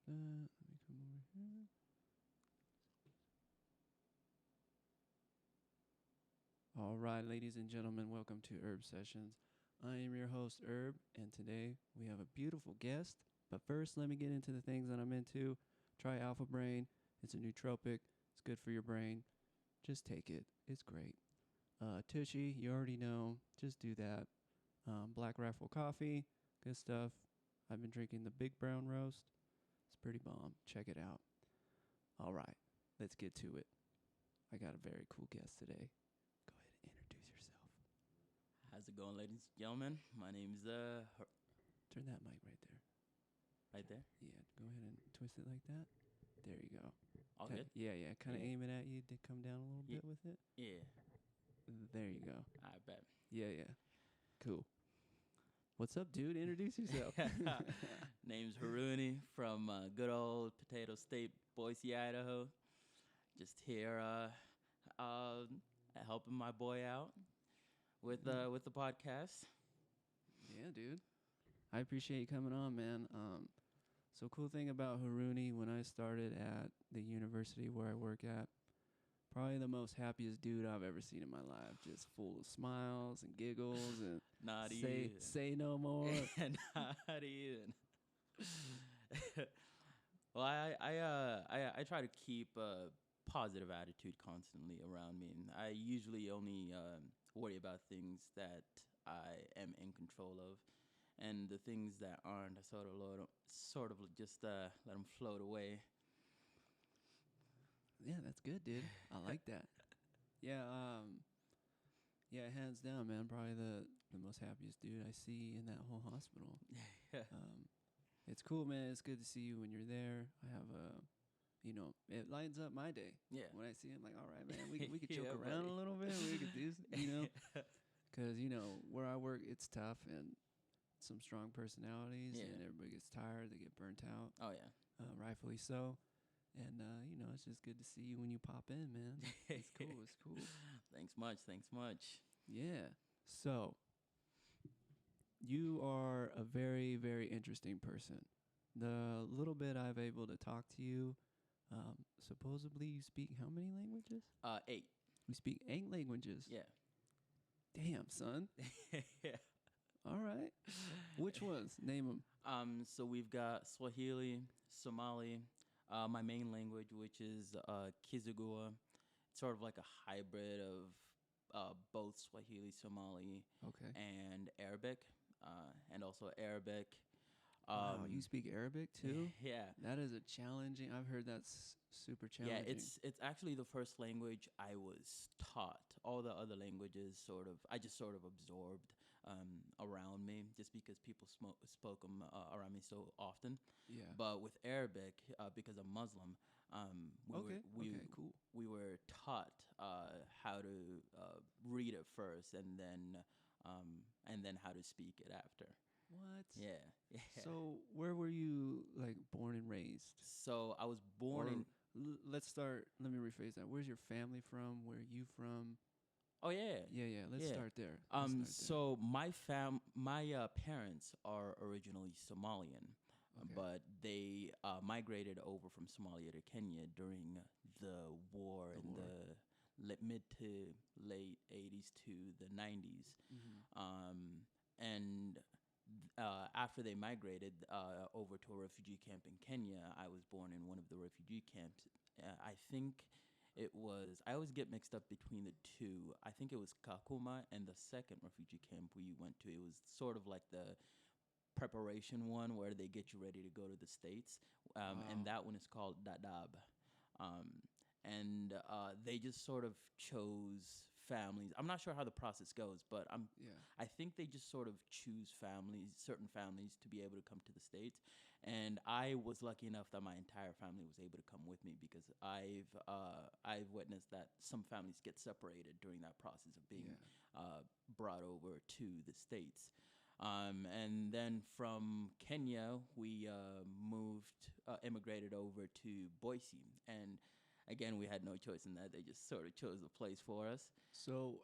that. Let me come over here. All right, ladies and gentlemen, welcome to Herb Sessions. I am your host, Erbe, and today we have a beautiful guest. But first, let me get into the things that I'm into. Try Alpha Brain. It's a nootropic. It's good for your brain. Just take it. It's great. Tushy, you already know. Just do that. Black Rifle Coffee. Good stuff. I've been drinking the Big Brown Roast. It's pretty bomb. Check it out. All right, let's get to it. I got a very cool guest today. Go ahead and introduce yourself. How's it going, ladies and gentlemen? My name is Turn that mic right there. right there. Yeah, go ahead and twist it like that. There you go. All good? Yeah. Kind of Yeah. aim it at you to come down a little Yeah. bit with it. Yeah, There you go. I bet. Yeah. Cool. What's up, dude? Introduce yourself. Name's Haruni from good old Potato State, Boise, Idaho. Just here helping my boy out with the podcast. Yeah, dude. I appreciate you coming on, man. So cool thing about Haruni, when I started at the university where I work at, probably the most happiest dude I've ever seen in my life. Just full of smiles and giggles and Not say no more. Not even. Well, I try to keep a positive attitude constantly around me, and I usually only worry about things that I am in control of, and the things that aren't, I sort of just let them float away. Yeah, that's good, dude. I like that. Yeah, hands down, man. Probably the most happiest dude I see in that whole hospital. It's cool, man. It's good to see you when you're there. I have it lights up my day. Yeah. When I see him, like, all right, man, we could Yeah, joke around buddy. a little bit. We could do, because where I work, it's tough and some strong personalities, Yeah. and everybody gets tired. They get burnt out. Oh yeah. Rightfully so. And it's just good to see you when you pop in, man. It's cool. It's cool. Thanks much. Yeah. So you are a very, very interesting person. The little bit I've able to talk to you, supposedly you speak how many languages? 8. We speak 8 languages. Yeah. Damn, son. Yeah. All right. Which ones? Name them. So we've got Swahili, Somali, my main language, which is Kizigua. It's sort of like a hybrid of both Swahili, Somali, Okay. and Arabic, and also Arabic. Wow, you speak Arabic too? Yeah. That is a challenging. I've heard that's super Yeah, challenging. it's actually the first language I was taught. All the other languages I just sort of absorbed around me, just because people spoke them around me so often. Yeah. But with Arabic, because I'm Muslim, Cool. we were taught how to read it first, and then how to speak it after. What? Yeah. So where were you born and raised? So I was born in. Let's start. Let me rephrase that. Where's your family from? Where are you from? Oh yeah. Yeah. Let's start there. So my parents are originally Somalian, Okay. but they migrated over from Somalia to Kenya during the war in the mid to late 80s to the 90s. And after they migrated over to a refugee camp in Kenya, I was born in one of the refugee camps. I think it was, I always get mixed up between the two. I think it was Kakuma and the second refugee camp we went to. It was sort of like the preparation one where they get you ready to go to the States. And that one is called Dadaab. And they just sort of chose families. I'm not sure how the process goes, but I think they just sort of choose certain families to be able to come to the States. And I was lucky enough that my entire family was able to come with me, because I've witnessed that some families get separated during that process of being brought over to the States. And then from Kenya, we immigrated over to Boise. And again, we had no choice in that. They just sort of chose the place for us. So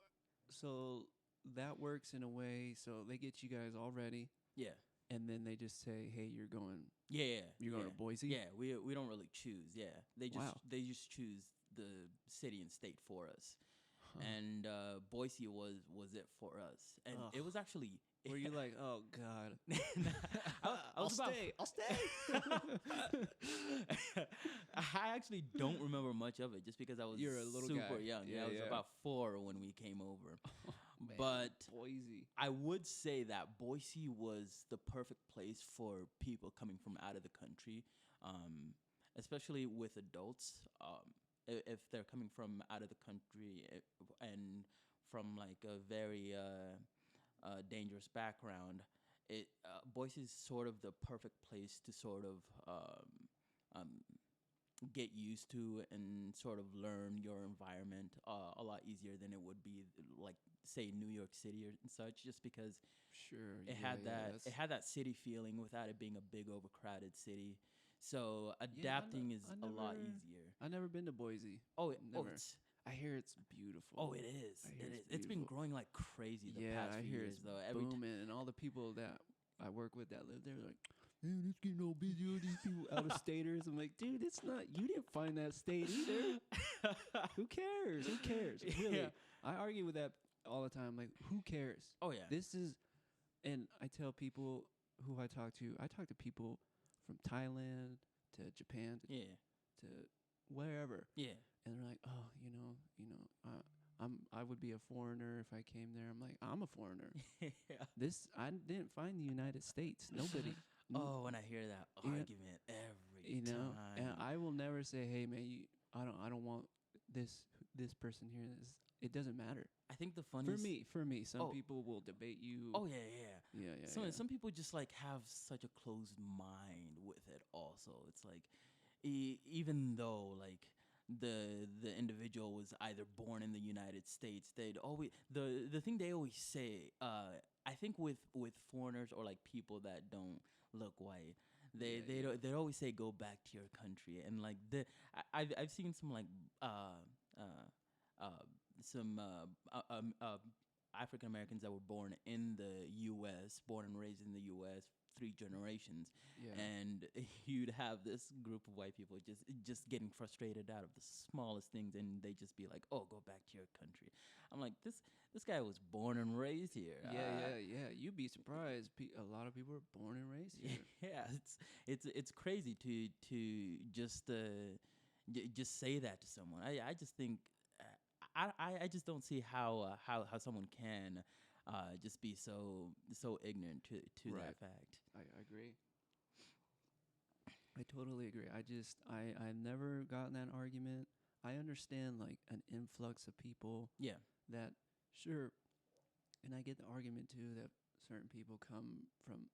that works in a way. So they get you guys all ready. Yeah. and then they just say, "Hey, you're going Yeah, you're going yeah, to Boise." yeah. We don't really choose. Yeah, Wow. they just choose the city and state for us, Huh. and Boise was it for us, and Ugh. it was actually. Were you like, "Oh God, I was about I'll stay." I actually don't remember much of it just because I was You're a little super guy. young. Yeah, I was yeah. about 4 when we came over. Man, But Boise. I would say that Boise was the perfect place for people coming from out of the country, especially with adults. If they're coming from out of the country and from like a very dangerous background, Boise is sort of the perfect place to sort of um, get used to and sort of learn your environment a lot easier than it would be like say New York City or and such, just because Sure. it Yeah, had yeah. that That's, it had that city feeling without it being a big overcrowded city. So yeah. adapting is I a lot never. easier. I never been to Boise. Oh, Never. it's I hear it's beautiful. oh, it is. I hear It it's is. It's been beautiful. growing like crazy the Yeah, past I few hear years, it's though. booming, and all the people that I work with that live there are like, "Man, it's getting all busy. All these people out of staters." I'm like, dude, it's not. You didn't find that state either. Who cares? Who cares? Really, Yeah. I argue with that all the time. Like, who cares? Oh yeah. This is, and I tell people who I talk to. I talk to people from Thailand to Japan Yeah. to wherever, Yeah. and they're like, "Oh, I would be a foreigner if I came there." I'm like, "I'm a foreigner. Yeah. This I didn't find the United States. Nobody." Oh, when I hear that Yeah. argument every And time. I will never say, "Hey, man, I don't want this person here." It doesn't matter I think the funniest for me. Some Oh. people will debate you. Oh yeah, yeah. Yeah, yeah, Some yeah. some people just like have such a closed mind with it. Also, it's like even though like the individual was either born in the United States, they'd always the thing they always say. I think with foreigners or like people that don't look white, they always say go back to your country, and like I've seen some like some African Americans that were born in the U.S., born and raised in the U.S. 3 generations, Yeah. and you'd have this group of white people just getting frustrated out of the smallest things, and they just be like, "Oh, go back to your country." I'm like, this guy was born and raised here. Yeah. You'd be surprised. A lot of people are born and raised here. Yeah, it's crazy to just say that to someone. I just think I just don't see how someone can just be so ignorant to Right. that fact. I agree. I totally agree. I've never gotten that argument. I understand like an influx of people Yeah, that sure, and I get the argument too that certain people come from.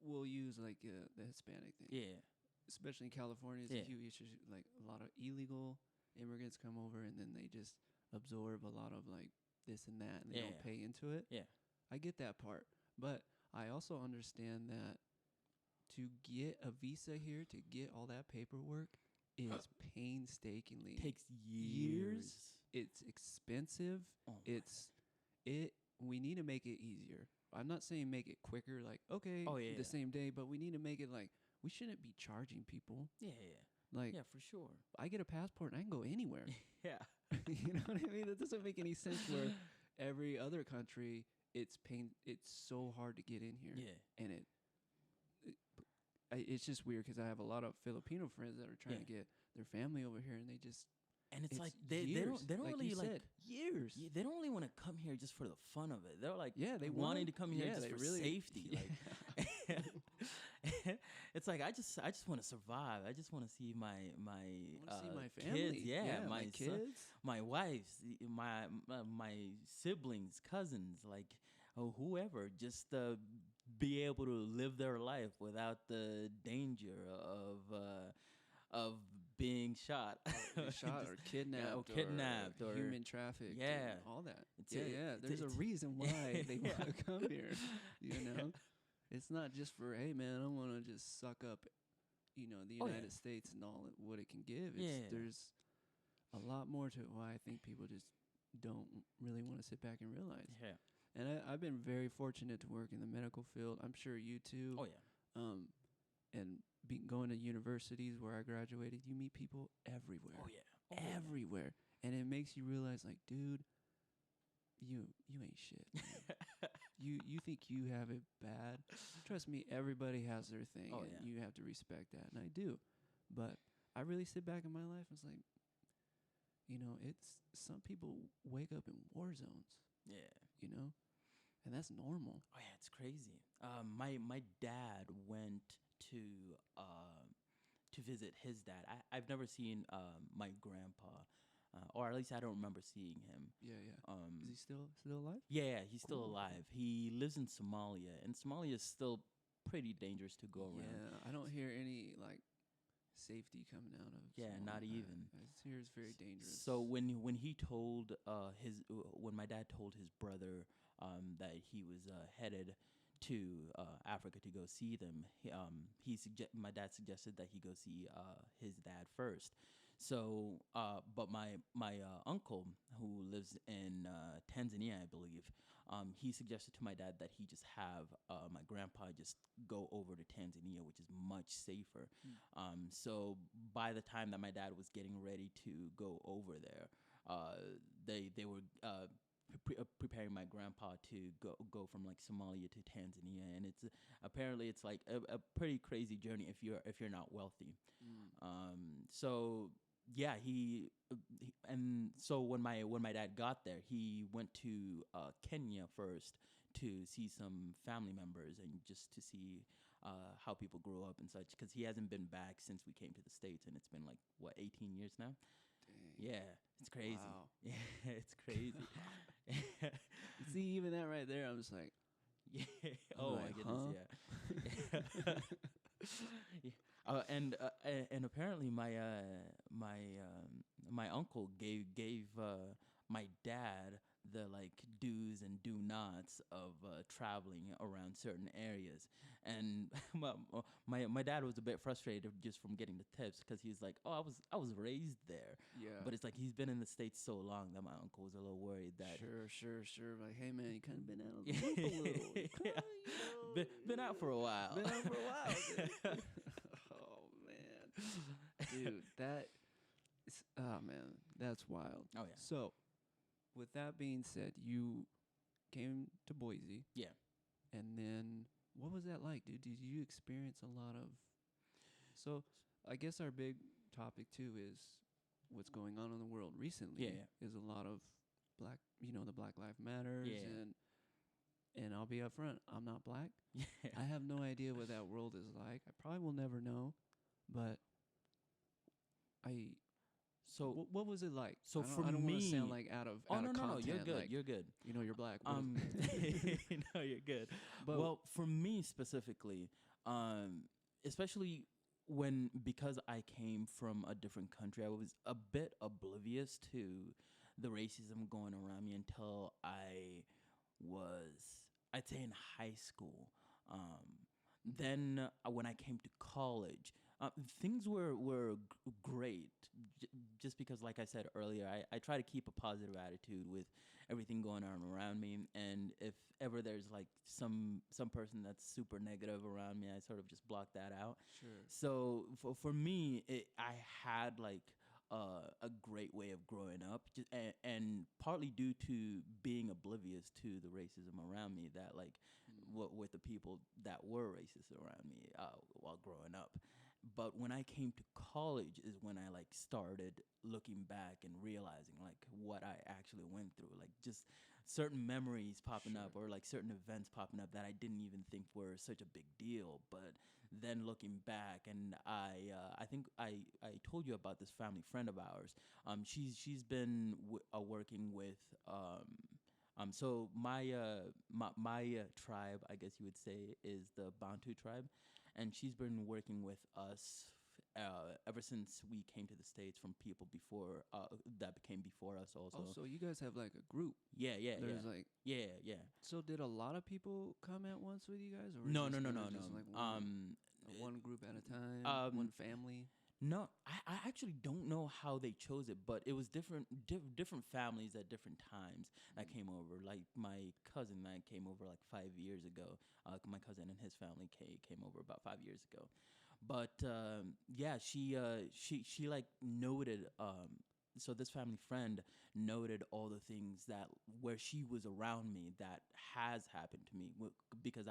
We'll use like the Hispanic thing, yeah, especially in California. It's yeah, a huge issue. Like a lot of illegal immigrants come over and then they just absorb a lot of like this and that, and they don't yeah, pay into it. yeah. I get that part, but I also understand that to get a visa here, to get all that paperwork, is painstakingly Takes years. years. It's expensive. Oh my. It's it. We need to make it easier. I'm not saying make it quicker, like okay, Oh, yeah, the yeah. same day, but we need to make it like we shouldn't be charging people. Yeah, yeah, Like yeah, for sure. I get a passport and I can go anywhere. Yeah. You know what I mean? That doesn't make any sense. Where every other country, it's so hard to get in here, Yeah. and it's just weird because I have a lot of Filipino friends that are trying Yeah. to get their family over here, and they just And it's like years, they don't like really you like said, years. yeah, they don't really want to come here just for the fun of it. They're like Yeah, they wanting want- to come here yeah, just they for really- safety. Yeah. Like it's like I just want to survive. I just want to see my I want to see my family. kids. Yeah, my son- kids. my wives, my siblings, cousins, like whoever, just be able to live their life without the danger of being shot, Shot or kidnapped, kidnapped or human trafficked, yeah. and all that. It's Yeah. There's a it's- reason why they Yeah. want to come here. You know, it's not just for hey man, I want to just suck up, the Oh, yeah. United States and all what it can give. Yeah. There's a lot more to it. Why I think people just don't really want to sit back and realize. Yeah. And I've been very fortunate to work in the medical field. I'm sure you too. Oh yeah. And going to universities where I graduated, you meet people everywhere. Oh yeah. Oh, yeah. Everywhere. And it makes you realize, like, dude, you ain't shit. You think you have it bad? Trust me, everybody has their thing, Oh, and yeah. you have to respect that, and I do. But I really sit back in my life and it's like, it's some people wake up in war zones, Yeah. and that's normal. Oh yeah, it's crazy. My dad went to to visit his dad. I've never seen my grandpa, or at least I don't remember seeing him. Yeah, yeah. Is he still alive? Yeah, he's still Cool. alive. He lives in Somalia, and Somalia is still pretty dangerous to go around. Yeah, I don't hear any like safety coming out of. Yeah, Somalia. not even. I hear it's very dangerous. So when he told when my dad told his brother that he was headed to Africa to go see them, my dad suggested that he go see his dad first. So, but my uncle who lives in Tanzania, I believe, he suggested to my dad that he just have my grandpa just go over to Tanzania, which is much safer. So by the time that my dad was getting ready to go over there, they were preparing my grandpa to go from like Somalia to Tanzania, and it's apparently it's like a pretty crazy journey if you're not wealthy. So yeah, and so when my dad got there, he went to Kenya first to see some family members and just to see how people grow up and such, because he hasn't been back since we came to the States, and it's been like what 18 years now. Dang. Yeah, it's crazy. Wow. Yeah, it's crazy. See, even that right there, I'm just like, Yeah. I'm Oh like, my goodness. huh? Yeah. Yeah. And apparently my uncle gave my dad the like do's and do nots of traveling around certain areas, and my dad was a bit frustrated just from getting the tips, because he's like, oh, I was raised there. Yeah. But it's like he's been in the States so long that my uncle was a little worried that Sure. Like, hey man, you kind of been out of the loop a little. You kinda, Yeah. Been out for a while. Been out for a while, dude. Oh man, dude, that's wild. Oh yeah. So, with that being said, you came to Boise. Yeah. And then, what was that like, dude? Did you experience a lot of? So, I guess our big topic too is what's going on in the world recently. Yeah. Is a lot of the Black Lives Matters, Yeah. and I'll be upfront, I'm not black. Yeah. I have no idea what that world is like. I probably will never know, but So what was it like? So I for don't want to me, sound like out of no, content. you're good. Like, You're good. you're black. What is- No, you're good. But Well, for me specifically, especially because I came from a different country, I was a bit oblivious to the racism going around me until I'd say in high school. Then when I came to college, things were great. Just because, like I said earlier, I try to keep a positive attitude with everything going on around me, and if ever there's like some person that's super negative around me, I sort of just block that out. sure. So for me, I had like a great way of growing up, and partly due to being oblivious to the racism around me, that like with the people that were racist around me while growing up. But when I came to college is when I like started looking back and realizing like what I actually went through, like just certain memories popping up, or like certain events popping up that I didn't even think were such a big deal. But then looking back, and I think I told you about this family friend of ours. She's been working with so my tribe, I guess you would say, is the Bantu tribe, and she's been working with us ever since we came to the States, from people before that became before us also. Oh, so you guys have like a group. Yeah. There's like, Yeah. so did a lot of people come at once with you guys, or No. is this kinda just like one group at a time, one family? No, I actually don't know how they chose it, but it was different families at different times that came over. Like my cousin that came over like 5 years ago. My cousin and his family came over about 5 years ago. But yeah, she like noted. So this family friend noted all the things that where she was around me that has happened to me because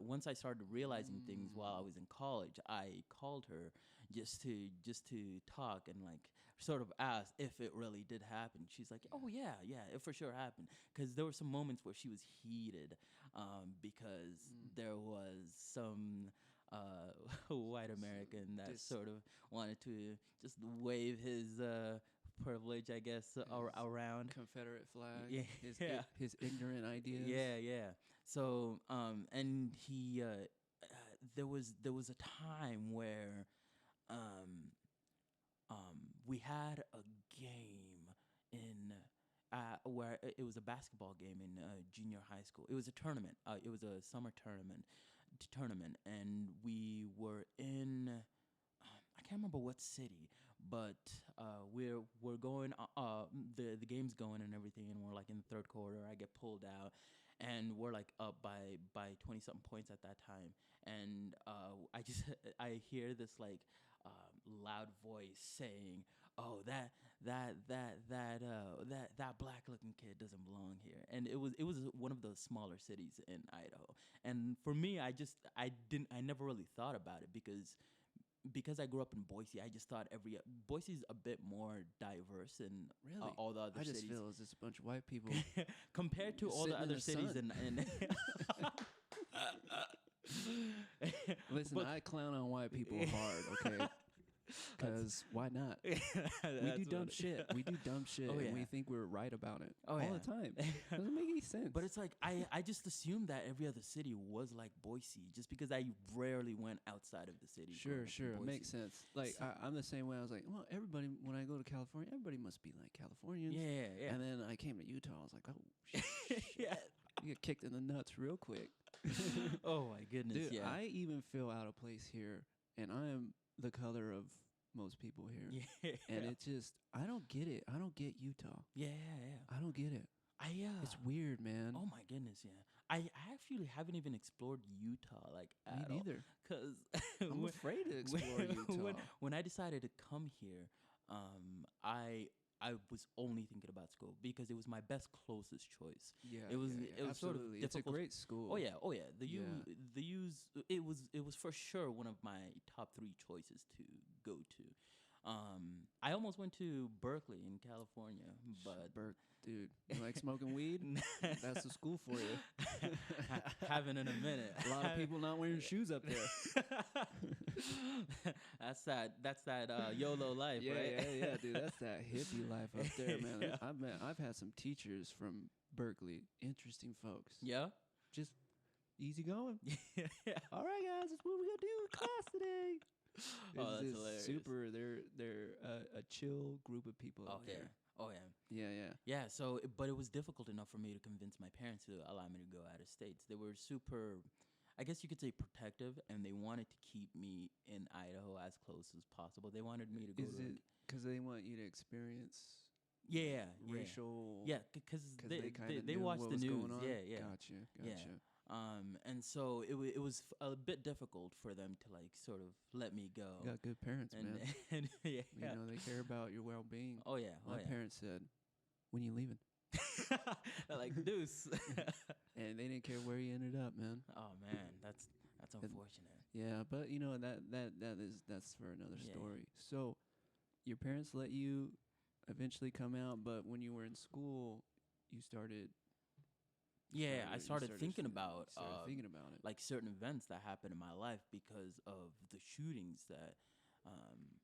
once I started realizing things while I Mm. was in college, I called her just to talk and like sort of ask if it really did happen. She's like, "Oh yeah, yeah, it for sure happened." Because there were some moments where she was heated because Mm. there was some white American that Dis sort of wanted to just wave his privilege, I guess, his around. Confederate flag, Yeah, yeah, his ignorant ideas. yeah, yeah. So, and there was a time where um, we had a game in where it was a basketball game in junior high school. It was a tournament. It was a summer tournament, and we were in. I can't remember what city, but we're going. The game's going and everything, and we're like in the third quarter. I get pulled out, and we're like up by 20 something points at that time, and I just I hear this like loud voice saying, "Oh, that black looking kid doesn't belong here." And it was one of the smaller cities in Idaho. And for me, I never really thought about it because I grew up in Boise. I just thought Boise's a bit more diverse than Really? all the other I just cities feel it's just a bunch of white people compared to all the sitting in other the cities sun. in Listen, but I clown on white people hard, okay? Because why not? We do that's dumb what shit. We do dumb shit, Oh and yeah. we think we're right about it Oh all yeah. the time. Doesn't make any sense. But it's like I just assumed that every other city was like Boise, just because I rarely went outside of the city. growing Sure, up in sure, it Boise. makes sense. Like So- I'm the same way. I was like, well, everybody. When I go to California, everybody must be like Californians. Yeah, yeah. And then I came to Utah. I was like, oh, shit. Yeah. You get kicked in the nuts real quick. Oh my goodness, Dude, yeah. I even feel out of place here, and I am the color of most people here. Yeah. And it just, I don't get it. I don't get Utah. Yeah, yeah. I don't get it. It's weird, man. Oh my goodness, yeah. I actually haven't even explored Utah like Me at all. neither. Cause I'm afraid to explore Utah. when I decided to come here, I was only thinking about school because it was my best closest choice. Yeah, it was yeah, it was sort of absolutely. It's a difficult. great school. Oh yeah, oh yeah. Yeah. The U's it was for sure one of my top 3 choices to go to. I almost went to Berkeley in California, but Dude, you like smoking weed? That's the school for you. haven't in a minute. A lot of people not wearing shoes up there. That's that YOLO life, Yeah, right? yeah, dude. That's that hippie life up there, man. Yeah. I've had some teachers from Berkeley, interesting folks. Yeah. Just easy going. Yeah. All right, guys, that's what we're gonna do in class today. Oh, It's that's just hilarious. super. They're a chill group of people Oh up yeah. there. Oh yeah. Yeah, yeah. Yeah, so but it was difficult enough for me to convince my parents to allow me to go out of states. They were super, I guess you could say, protective, and they wanted to keep me in Idaho as close as possible. They wanted me to go Is to it because they want you to experience yeah, racial? yeah, because They kind of they watch what the was news. going on. Yeah, yeah. Gotcha, Yeah. gotcha. And so it was a bit difficult for them to like sort of let me go. You got good parents, and man. and yeah. You know they care about your well-being. Oh yeah. Oh My yeah. parents said, "When you leaving?" They're like deuce. And they didn't care where you ended up, man. Oh man, that's unfortunate. Yeah, but you know that's for another Yeah. story. So, your parents let you eventually come out, but when you were in school, you started. Yeah, I you started thinking you about started thinking about it. like certain events that happened in my life because of the shootings that um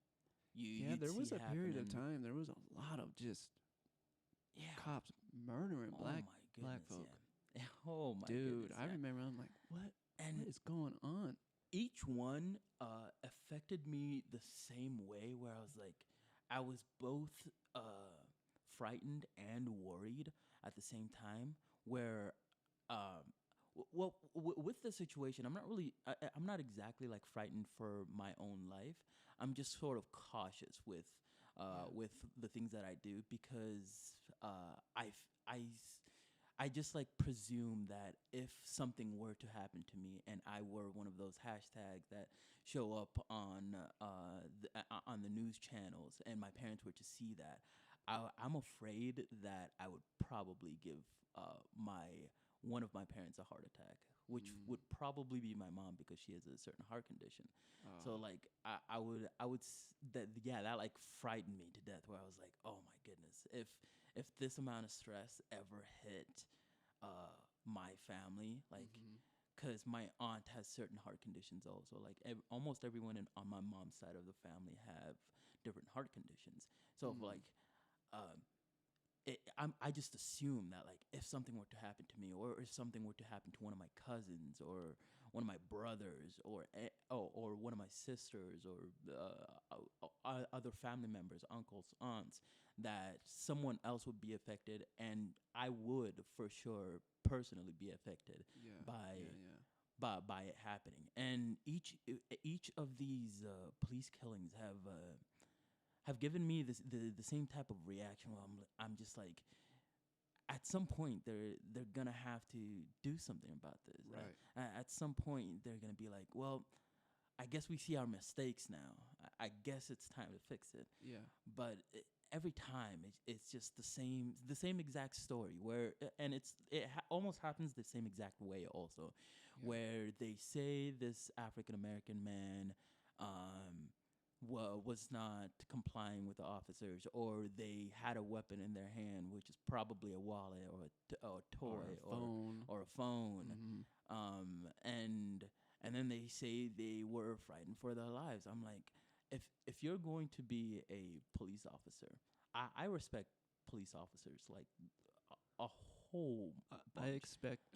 Yeah, you'd there was see a period of happening. time. There was a lot of just Yeah. cops murdering Oh black my goodness, folk. Yeah. Oh my Dude, goodness, I yeah. remember. I'm like, what? And What is going on? each one affected me the same way, where I was both frightened and worried at the same time, where um With the situation, I'm not really, I'm not exactly like frightened for my own life. I'm just sort of cautious with the things that I do because I, f- I just like presume that if something were to happen to me and I were one of those hashtags that show up on the news channels and my parents were to see that, I'm afraid that I would probably give my one of my parents a heart attack, which would probably be my mom because she has a certain heart condition. So like that, yeah, that like frightened me to death. Where I was like, oh my goodness, if this amount of stress ever hit my family, like, because my aunt has certain heart conditions also. Like almost everyone on my mom's side of the family have different heart conditions. So if, like, um, I just assume that like if something were to happen to me, or if something were to happen to one of my cousins, or one of my brothers, or one of my sisters, or other family members, uncles, aunts, that someone else would be affected, and I would for sure personally be affected Yeah. by Yeah. Yeah. by it happening. And each of these police killings have given me the same type of reaction where I'm just like, at some point they're gonna have to do something about this. Right. At some point they're gonna be like, well, I guess we see our mistakes now. I guess it's time to fix it. Yeah. But every time it's just the same exact story where and almost happens the same exact way also, Yeah. where they say this African American man was not complying with the officers, or they had a weapon in their hand, which is probably a wallet or a toy Or a phone. or a phone. Mm-hmm. And then they say they were frightened for their lives. I'm like, if you're going to be a police officer, I respect police officers like a whole bunch.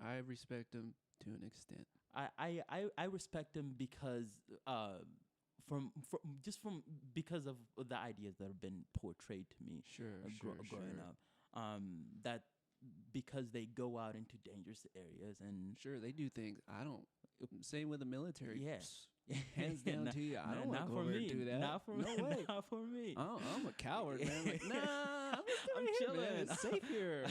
I respect them to an extent. I respect them because from just from because of the ideas that have been portrayed to me Sure. growing up. That because they go out into dangerous areas and Sure, they do things. I don't. Same with the military. yeah. Hands down Not, to you. I don't want not to go for over me. and do that. Not for no me. way. Not for me. I'm a coward, man. Like, nah, I'm I'm here, man. chilling. It's safe here.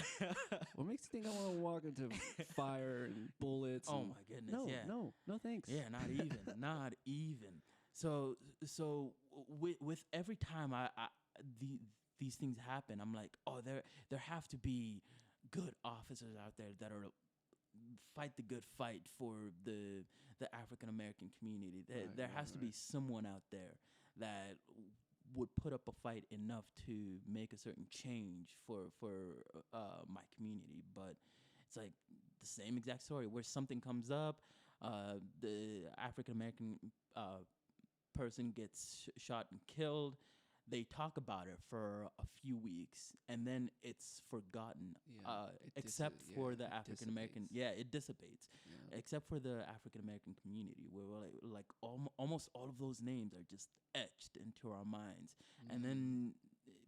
What makes you think I want to walk into fire and bullets? Oh and my goodness. no, Yeah. no, thanks. Yeah, not even, not even. So with every time these things happen, I'm like, oh, there have to be good officers out there that are fight the good fight for the African American community. There has to be someone out there that would put up a fight enough to make a certain change for my community. But it's like the same exact story where something comes up, the African American person gets shot and killed. They talk about it for a few weeks, and then it's forgotten. Yeah, Except for the it African American, dissipates. it dissipates. Yeah. Except for the African American community, where we're like almost all of those names are just etched into our minds, and then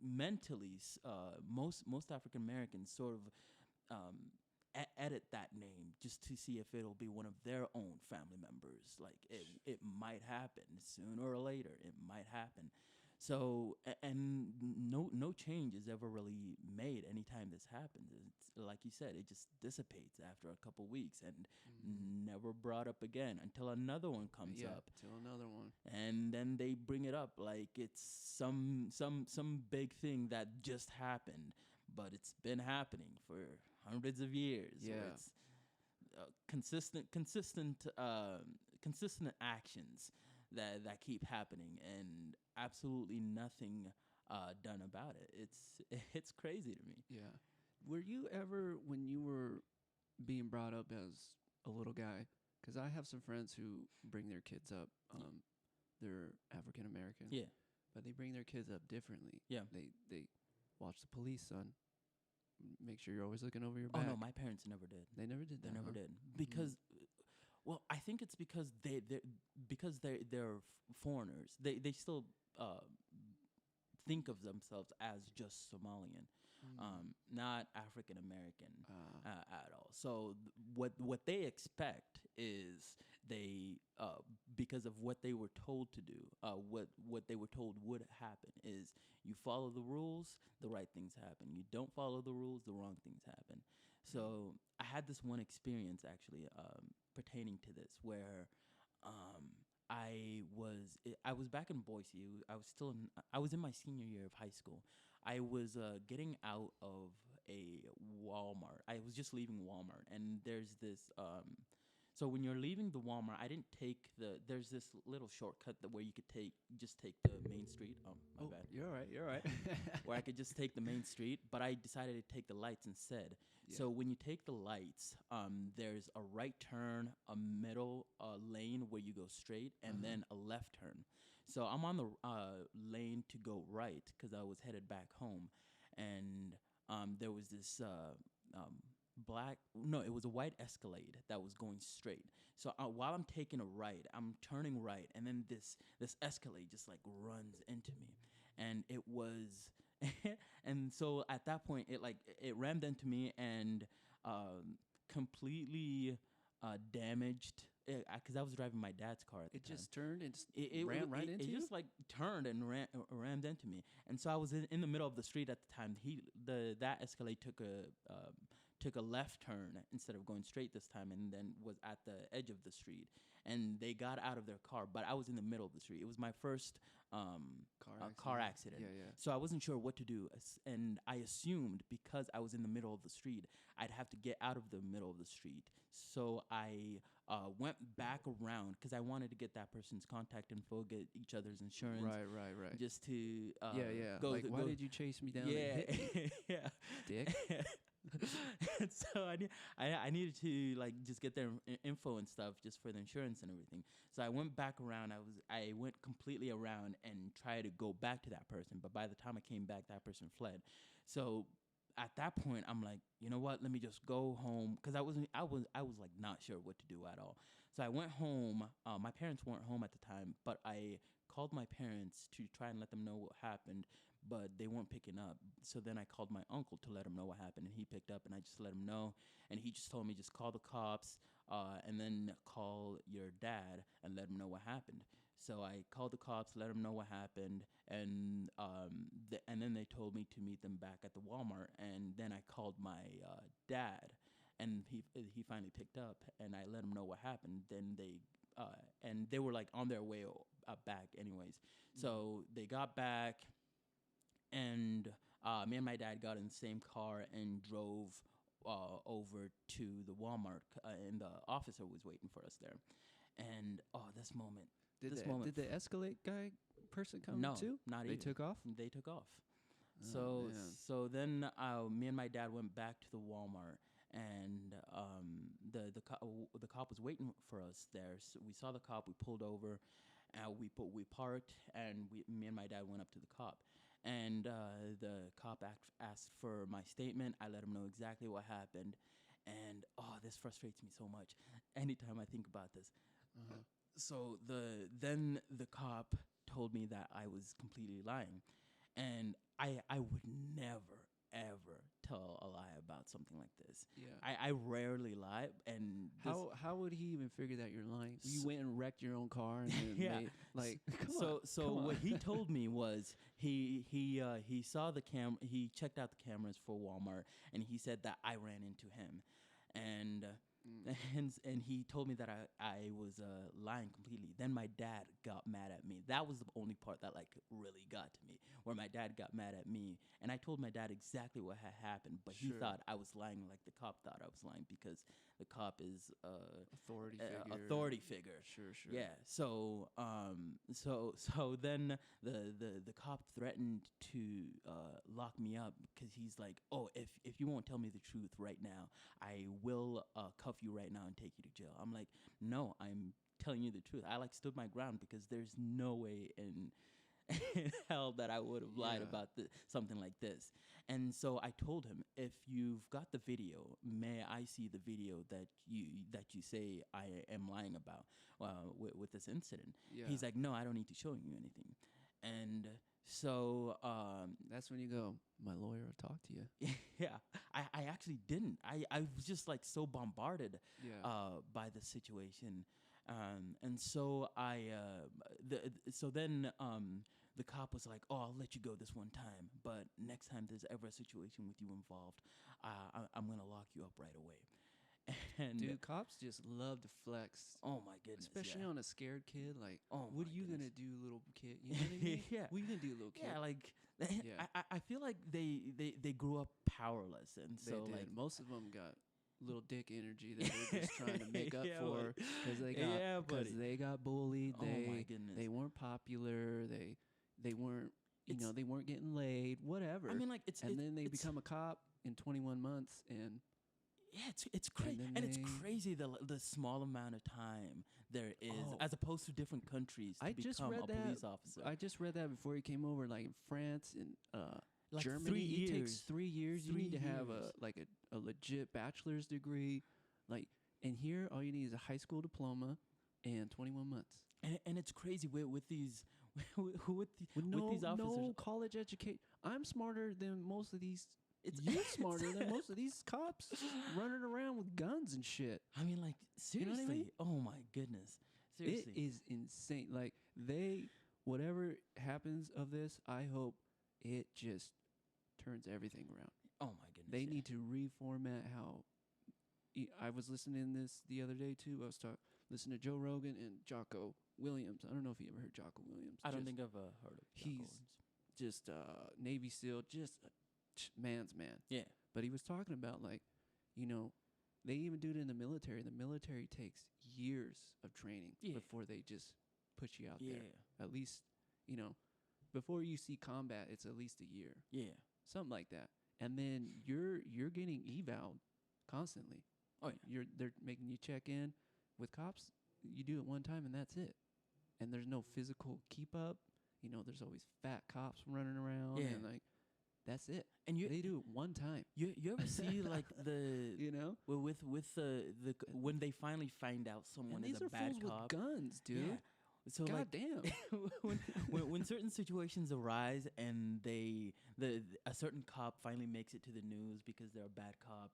mentally, most African Americans sort of edit that name just to see if it'll be one of their own family members. Like it might happen sooner or later. It might happen. So and no change is ever really made anytime this happens. It's like you said, it just dissipates after a couple weeks and never brought up again until another one comes up. Till another one. And then they bring it up like it's some big thing that just happened, but it's been happening for hundreds of years. So Yeah. it's consistent actions that keep happening and absolutely nothing done about it. It's crazy to me. Yeah. Were you ever, when you were being brought up as a little guy, because I have some friends who bring their kids up, they're African American, Yeah. but they bring their kids up differently. Yeah. They watch the police, son. Make sure you're always looking over your Oh back. no, my parents never did. They never did They that. never huh? did because, well, I think it's because they're foreigners. They still think of themselves as just Somalian, not African American Ah. at all. So what they expect is they because of what they were told to do, what they were told would happen is you follow the rules, the right things happen. You don't follow the rules, the wrong things happen. So I had this one experience actually pertaining to this where um, I was back in Boise. I was in my senior year of high school. I was getting out of a Walmart. I was just leaving Walmart, and there's this. So when you're leaving the Walmart, I didn't take the. There's this little shortcut that where you could take the main street. Oh, my Oh, bad. you're all right. You're all right. Where I could just take the main street, but I decided to take the lights instead. Yeah. So when you take the lights, there's a right turn, a middle lane where you go straight, and then a left turn. So I'm on the lane to go right because I was headed back home, and there was this it was a white Escalade that was going straight. So while I'm taking a right, I'm turning right, and then this Escalade just like runs into me, and it was, and so at that point it rammed into me and completely damaged because I was driving my dad's car at the It time. just turned and It ran right into it you. just like turned and rammed into me, and so I was in the middle of the street at the time. That Escalade took a left turn instead of going straight this time, and then was at the edge of the street, and they got out of their car, but I was in the middle of the street. It was my first car accident. Yeah, yeah. So I wasn't sure what to do, and I assumed because I was in the middle of the street, I'd have to get out of the middle of the street. So I went back around because I wanted to get that person's contact info, get each other's insurance, Right. just to Yeah. go. Like, why go did you chase me down? yeah, And hit me, yeah. dick? And so I needed to like just get their info and stuff just for the insurance and everything. So I went back around. I went completely around and tried to go back to that person. But by the time I came back, that person fled. So at that point, I'm like, you know what? Let me just go home because I was like not sure what to do at all. So I went home. My parents weren't home at the time, but I called my parents to try and let them know what happened, but they weren't picking up. So then I called my uncle to let him know what happened, and he picked up, and I just let him know, and he just told me just call the cops, and then call your dad and let him know what happened. So I called the cops, let them know what happened, and and then they told me to meet them back at the Walmart, and then I called my dad, and he finally picked up, and I let him know what happened. Then and they were like on their way back anyways. So they got back, and me and my dad got in the same car and drove over to the Walmart, and the officer was waiting for us there. And this moment, Did the Escalade guy person come no, too? not They even. took off. They took off. Oh, man. So then me and my dad went back to the Walmart, and the cop was waiting for us there. So we saw the cop. We pulled over, and we parked, and me and my dad went up to the cop, and the cop asked for my statement. I let him know exactly what happened, and this frustrates me so much. Anytime I think about this. Uh-huh. So then the cop told me that I was completely lying, and I would never ever tell a lie about something like this. Yeah. I rarely lie, and How would he even figure that you're lying? You went and wrecked your own car and then Yeah. come so on. what he told me was he saw the he checked out the cameras for Walmart, and he said that I ran into him, and and he told me that I was lying completely. Then my dad got mad at me. That was the only part that like really got to me, where my dad got mad at me, and I told my dad exactly what had happened, but he Sure. thought I was lying, like the cop thought I was lying, because the cop is Authority figure. authority figure. Sure. Yeah. So so then the cop threatened to lock me up because he's like, oh, if you won't tell me the truth right now, I will cuff you right now and take you to jail. I'm like, no, I'm telling you the truth. I like stood my ground because there's no way in hell that I would have lied Yeah. about something like this. And so I told him, if you've got the video, may I see the video that you say I am lying about with this incident? Yeah. He's like, no, I don't need to show you anything. And So That's when you go, my lawyer will talk to you. yeah, I actually didn't. I was just like so bombarded Yeah. by the situation, and so so then the cop was like, "Oh, I'll let you go this one time, but next time there's ever a situation with you involved, I'm gonna lock you up right away." And Dude, cops just love to flex, oh my goodness, especially yeah. on a scared kid. Like, Oh what my are you goodness. gonna do, little kid? You know what I mean? Yeah. What are you gonna do, little kid? Yeah, like Yeah. I feel like they grew up powerless, and They so did. like Most of them got little dick energy that they're just trying to make up Yeah, for buddy. because Yeah, buddy. they got bullied. Oh my goodness. They weren't popular. They weren't It's they weren't getting laid. Whatever. I mean like And then they it's become a cop in 21 months, and yeah, it's crazy, then and it's they- crazy the small amount of time there is Oh. as opposed to different countries to I just become read a that. police officer. I just read that before he came over, like in France and Like Germany. 3 It takes years. 3 years. You 3 need to have years. a legit bachelor's degree, like. And here, all you need is a high school diploma and 21 months. And it's crazy with these with With these officers. no college education. I'm smarter than most of these. It's You're smarter than most of these cops running around with guns and shit. I mean, like You know seriously. what I mean? Oh my goodness. Seriously. It is insane. Like whatever happens of this, I hope it just turns everything around. Oh my goodness. They yeah. need to reformat how. I was listening to this the other day too. I was listening to Joe Rogan and Jocko Williams. I don't know if you ever heard Jocko Williams. I don't Just- think I've heard of. Jocko he's Williams. just Navy SEAL, just a man's man. Yeah. But he was talking about like, they even do it in the military. The military takes years of training Yeah. before they just put you out Yeah. there. At least, before you see combat, it's at least a year, Yeah. something like that. And then you're getting eval'd constantly. Oh yeah. They're making you check in with cops. You do it one time and that's it. And there's no physical keep up. There's always fat cops running around Yeah. and like that's it. And They do it one time. you ever see like the You know? with when they finally find out someone And is these a are bad fools cop? with guns, dude. Yeah. So God like damn. when certain situations arise and a certain cop finally makes it to the news because they're a bad cop,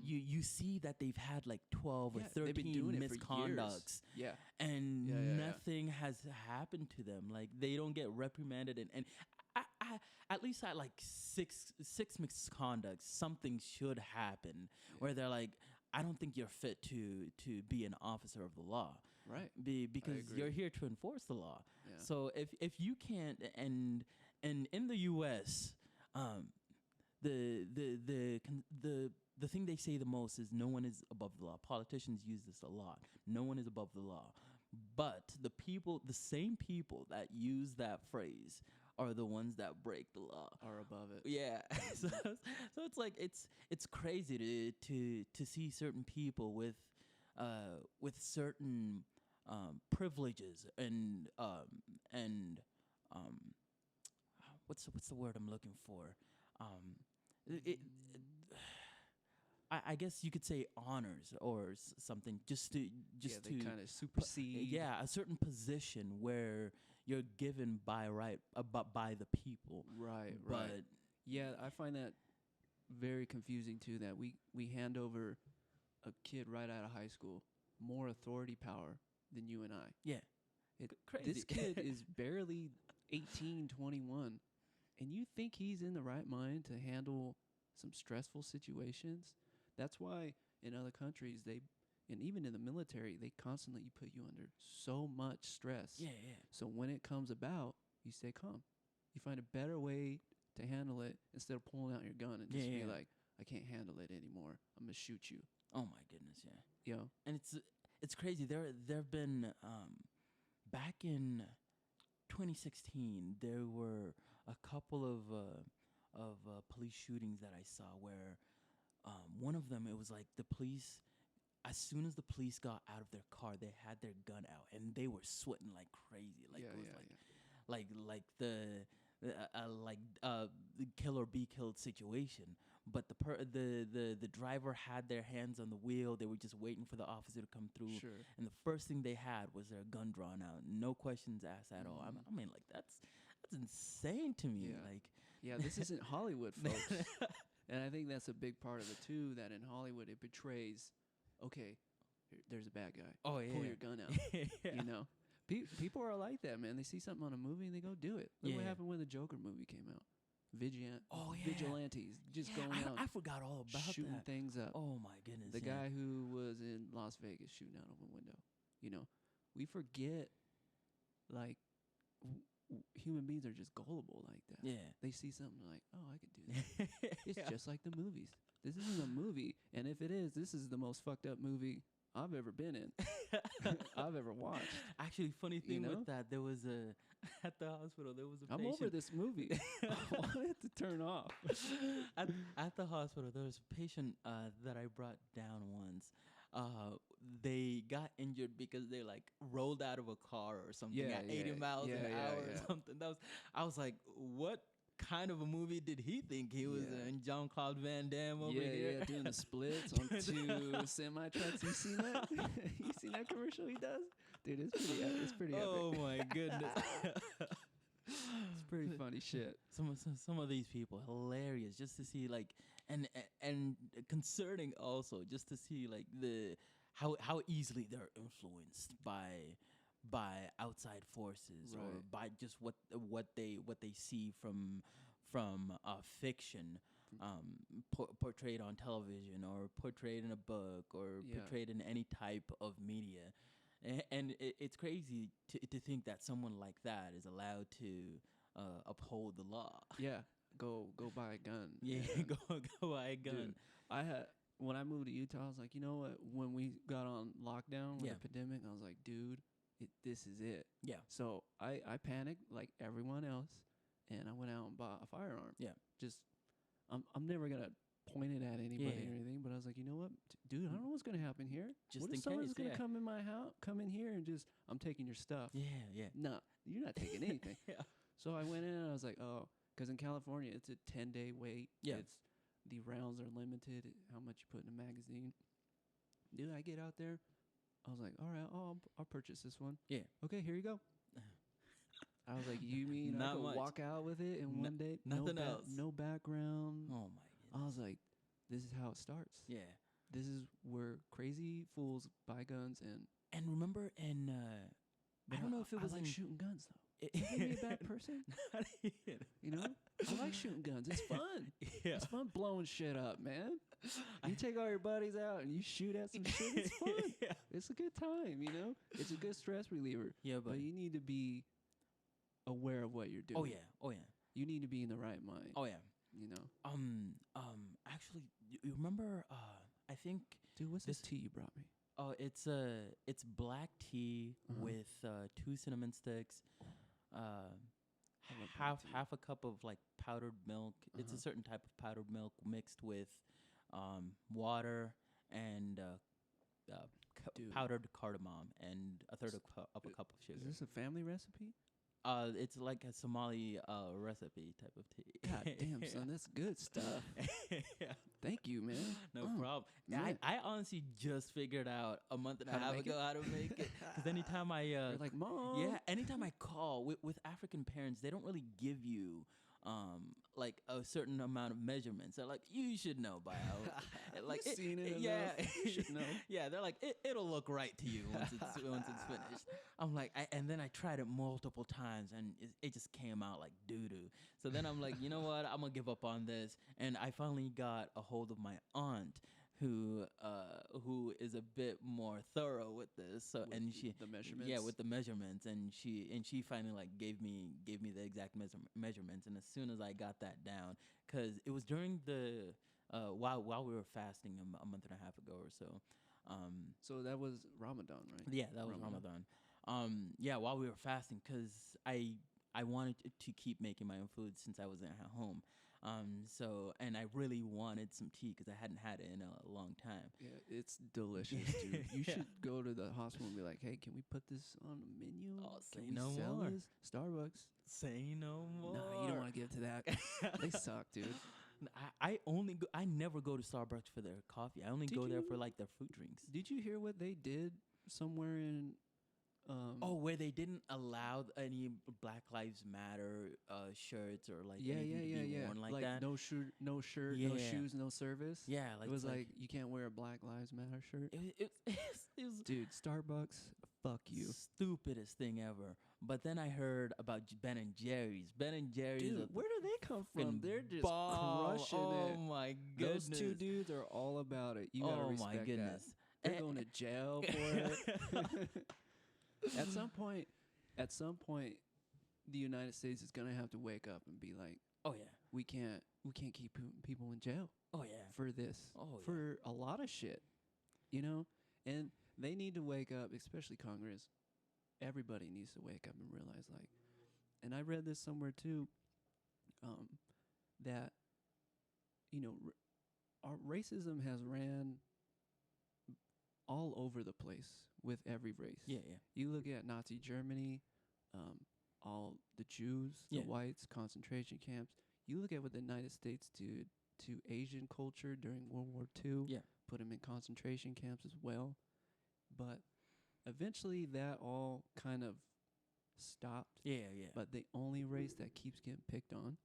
you see that they've had like 12 or Yeah, they've been 13 doing it for years. misconducts. Yeah. And Yeah. nothing has happened to them. Like they don't get reprimanded, and I at least at like six misconducts, something should happen where they're like, I don't think you're fit to be an officer of the law, Right. because agree. you're here to enforce the law. Yeah. So if you can't, and in the U.S., the thing they say the most is no one is above the law. Politicians use this a lot. No one is above the law. But the same people that use that phrase are the ones that break the law. Are above it. Yeah. so it's like it's crazy to see certain people with certain privileges and what's the word I'm looking for? I guess you could say honors or something just to they kind of supersede. yeah, a certain position where you're given by right by the people. Right. But Right. Yeah, I find that very confusing too. That we hand over a kid right out of high school more authority power than you and I. yeah, crazy. This kid is barely 18, 21, and you think he's in the right mind to handle some stressful situations? That's why in other countries and even in the military, they constantly put you under so much stress. yeah. So when it comes about, you stay calm. You find a better way to handle it instead of pulling out your gun and just be Yeah. like, I can't handle it anymore. I'm gonna shoot you. Oh my goodness, yeah. And It's crazy. There have been back in 2016 there were a couple of police shootings that I saw where one of them, it was like the police, as soon as the police got out of their car, they had their gun out and they were sweating like crazy. Like it was like the kill or be killed situation. But the driver had their hands on the wheel. They were just waiting for the officer to come through. Sure. And the first thing they had was their gun drawn out. No questions asked at all. I mean, like that's that's insane to me. Yeah. Like, Yeah, this isn't Hollywood, folks. And I think that's a big part of it too. That in Hollywood it betrays. Okay, there's a bad guy. oh yeah, Pull your gun out. yeah. You know, people are like that, man. They see something on a movie and they go do it. Look what Yeah. happened when the Joker movie came out. Oh, yeah. Vigilantes just Yeah, going out I forgot all about shooting that. things up. Oh my goodness. The yeah. guy who was in Las Vegas shooting out of a window. You know, we forget, like, human beings are just gullible like that. Yeah. They see something like, oh, I could do that. It's Yeah. just like the movies. This isn't a movie, and if it is, this is the most fucked up movie I've ever been in. I've ever watched. Actually, funny thing know? with that, there was a at the hospital. There was a I'm patient. over this movie. I want it to turn off. At the hospital, there was a patient that I brought down once. They got injured because they like rolled out of a car or something Yeah, at 80 yeah, miles yeah, an yeah, hour yeah. or something. I was like, what kind of a movie did he think he was Yeah. in? Jean-Claude Van Damme over Yeah, here. yeah, doing the splits on 2 semi trucks. You seen that? You seen that commercial he does? Dude, it's pretty epic. Oh my goodness. It's pretty funny shit. Some of these people hilarious just to see like and concerning also just to see like the how easily they're influenced by outside forces or Right. by just what they see from fiction portrayed on television or portrayed in a book or Yeah. portrayed in any type of media. And it's crazy to think that someone like that is allowed to uphold the law. Yeah, go buy a gun. Yeah, And, go buy a gun. dude, when I moved to Utah, I was like, you know what? When we got on lockdown with Yeah. the pandemic, I was like, dude, this is it. Yeah. So I panicked like everyone else, and I went out and bought a firearm. Yeah. Just I'm never gonna point it at anybody Yeah. or anything, but I was like, you know what, dude, I don't know what's gonna happen here. Just what in if someone's case, gonna yeah. come in my house, come in here, and just I'm taking your stuff? Yeah, yeah. No, you're not taking anything. Yeah. So I went in and I was like, oh, because in California it's a 10-day wait. Yeah. It's the rounds are limited. How much you put in a magazine? Dude, I get out there. I was like, all right, I'll purchase this one. Yeah. Okay, here you go. I was like, you mean I Not could much. walk out with it in No- one day? nothing else. No background. Oh my goodness. I was like, this is how it starts. Yeah. This is where crazy fools buy guns and. And remember in I don't know if it was I like in shooting guns though. it- Does that make me a bad person? Not even. You know, I like shooting guns. It's fun. Yeah. It's fun blowing shit up, man. You take all your buddies out and you shoot at some shit. It's fun. Yeah. It's a good time, you know. It's a good stress reliever. Yeah, But you need to be aware of what you're doing. Oh yeah. Oh yeah. You need to be in the right mind. Oh yeah. You know, Actually, you remember? I think. dude, what's this This- tea you brought me? Oh, it's black tea Uh-huh. with 2 cinnamon sticks, love black half tea. half a cup of like powdered milk. It's a Uh-huh. certain type of powdered milk mixed with water and Dude. powdered cardamom and a third of a cup of Is sugar. this a family recipe? It's like a Somali recipe type of tea. God damn, son, that's good stuff. Yeah. Thank you, man. No Oh, problem. man. I honestly just figured out a month and a How to half make ago it? how to make it. Because anytime I You're like, Mom. yeah, anytime I call with African parents, they don't really give you like a certain amount of measurements. They're like, you should know by now. Like You've seen it yeah, enough. You should know. Yeah, they're like, it'll look right to you once it's finished. I'm like, and then I tried it multiple times, and it just came out like doo doo. So then I'm like, you know what? I'm gonna give up on this. And I finally got a hold of my aunt, who is a bit more thorough with this. So With and she the measurements. yeah, with the measurements, and she finally like gave me the exact measurements. And as soon as I got that down, because it was during the while we were fasting a month and a half ago or so. So that was Ramadan, right? Yeah, that was Ramadan. Yeah, while we were fasting, because I wanted to keep making my own food since I wasn't at home. So, and I really wanted some tea because I hadn't had it in a long time. Yeah, it's delicious, dude. You Yeah. should go to the hospital and be like, hey, can we put this on the menu? Oh, say Can we no sell more. this? Starbucks. Say no more. No, you don't want to give to that. They suck, dude. I never go to Starbucks for their coffee. I only Did go there you- for like their fruit drinks. Did you hear what they did somewhere in Oh, where they didn't allow any Black Lives Matter shirts or like Yeah, anything yeah, to yeah, be yeah. worn like Like that. no shirt, no shirt, no Yeah. shoes, no service. Yeah, like It was it's like you can't wear a Black Lives Matter shirt. it was Dude, Starbucks, fuck you. stupidest thing ever. But then I heard about Ben and Jerry's. Ben and Jerry's, Dude, where do they come from? fucking They're just bomb. crushing Oh it. my goodness. Those two dudes are all about it. You gotta Oh respect my goodness. that. They're going to jail for it. At some point, the United States is gonna have to wake up and be like, Oh yeah. we can't keep putting people in jail Oh yeah. for this, Oh, for a lot of shit, you know. And they need to wake up, especially Congress. Everybody needs to wake up and realize, like, and I read this somewhere too, that our racism has ran all over the place with every race. Yeah, yeah. You look at Nazi Germany, all the Jews, the Yeah. whites, concentration camps. You look at what the United States did to Asian culture during World War II. Yeah. Put them in concentration camps as well. But eventually that all kind of stopped. Yeah, yeah. But the only race that keeps getting picked on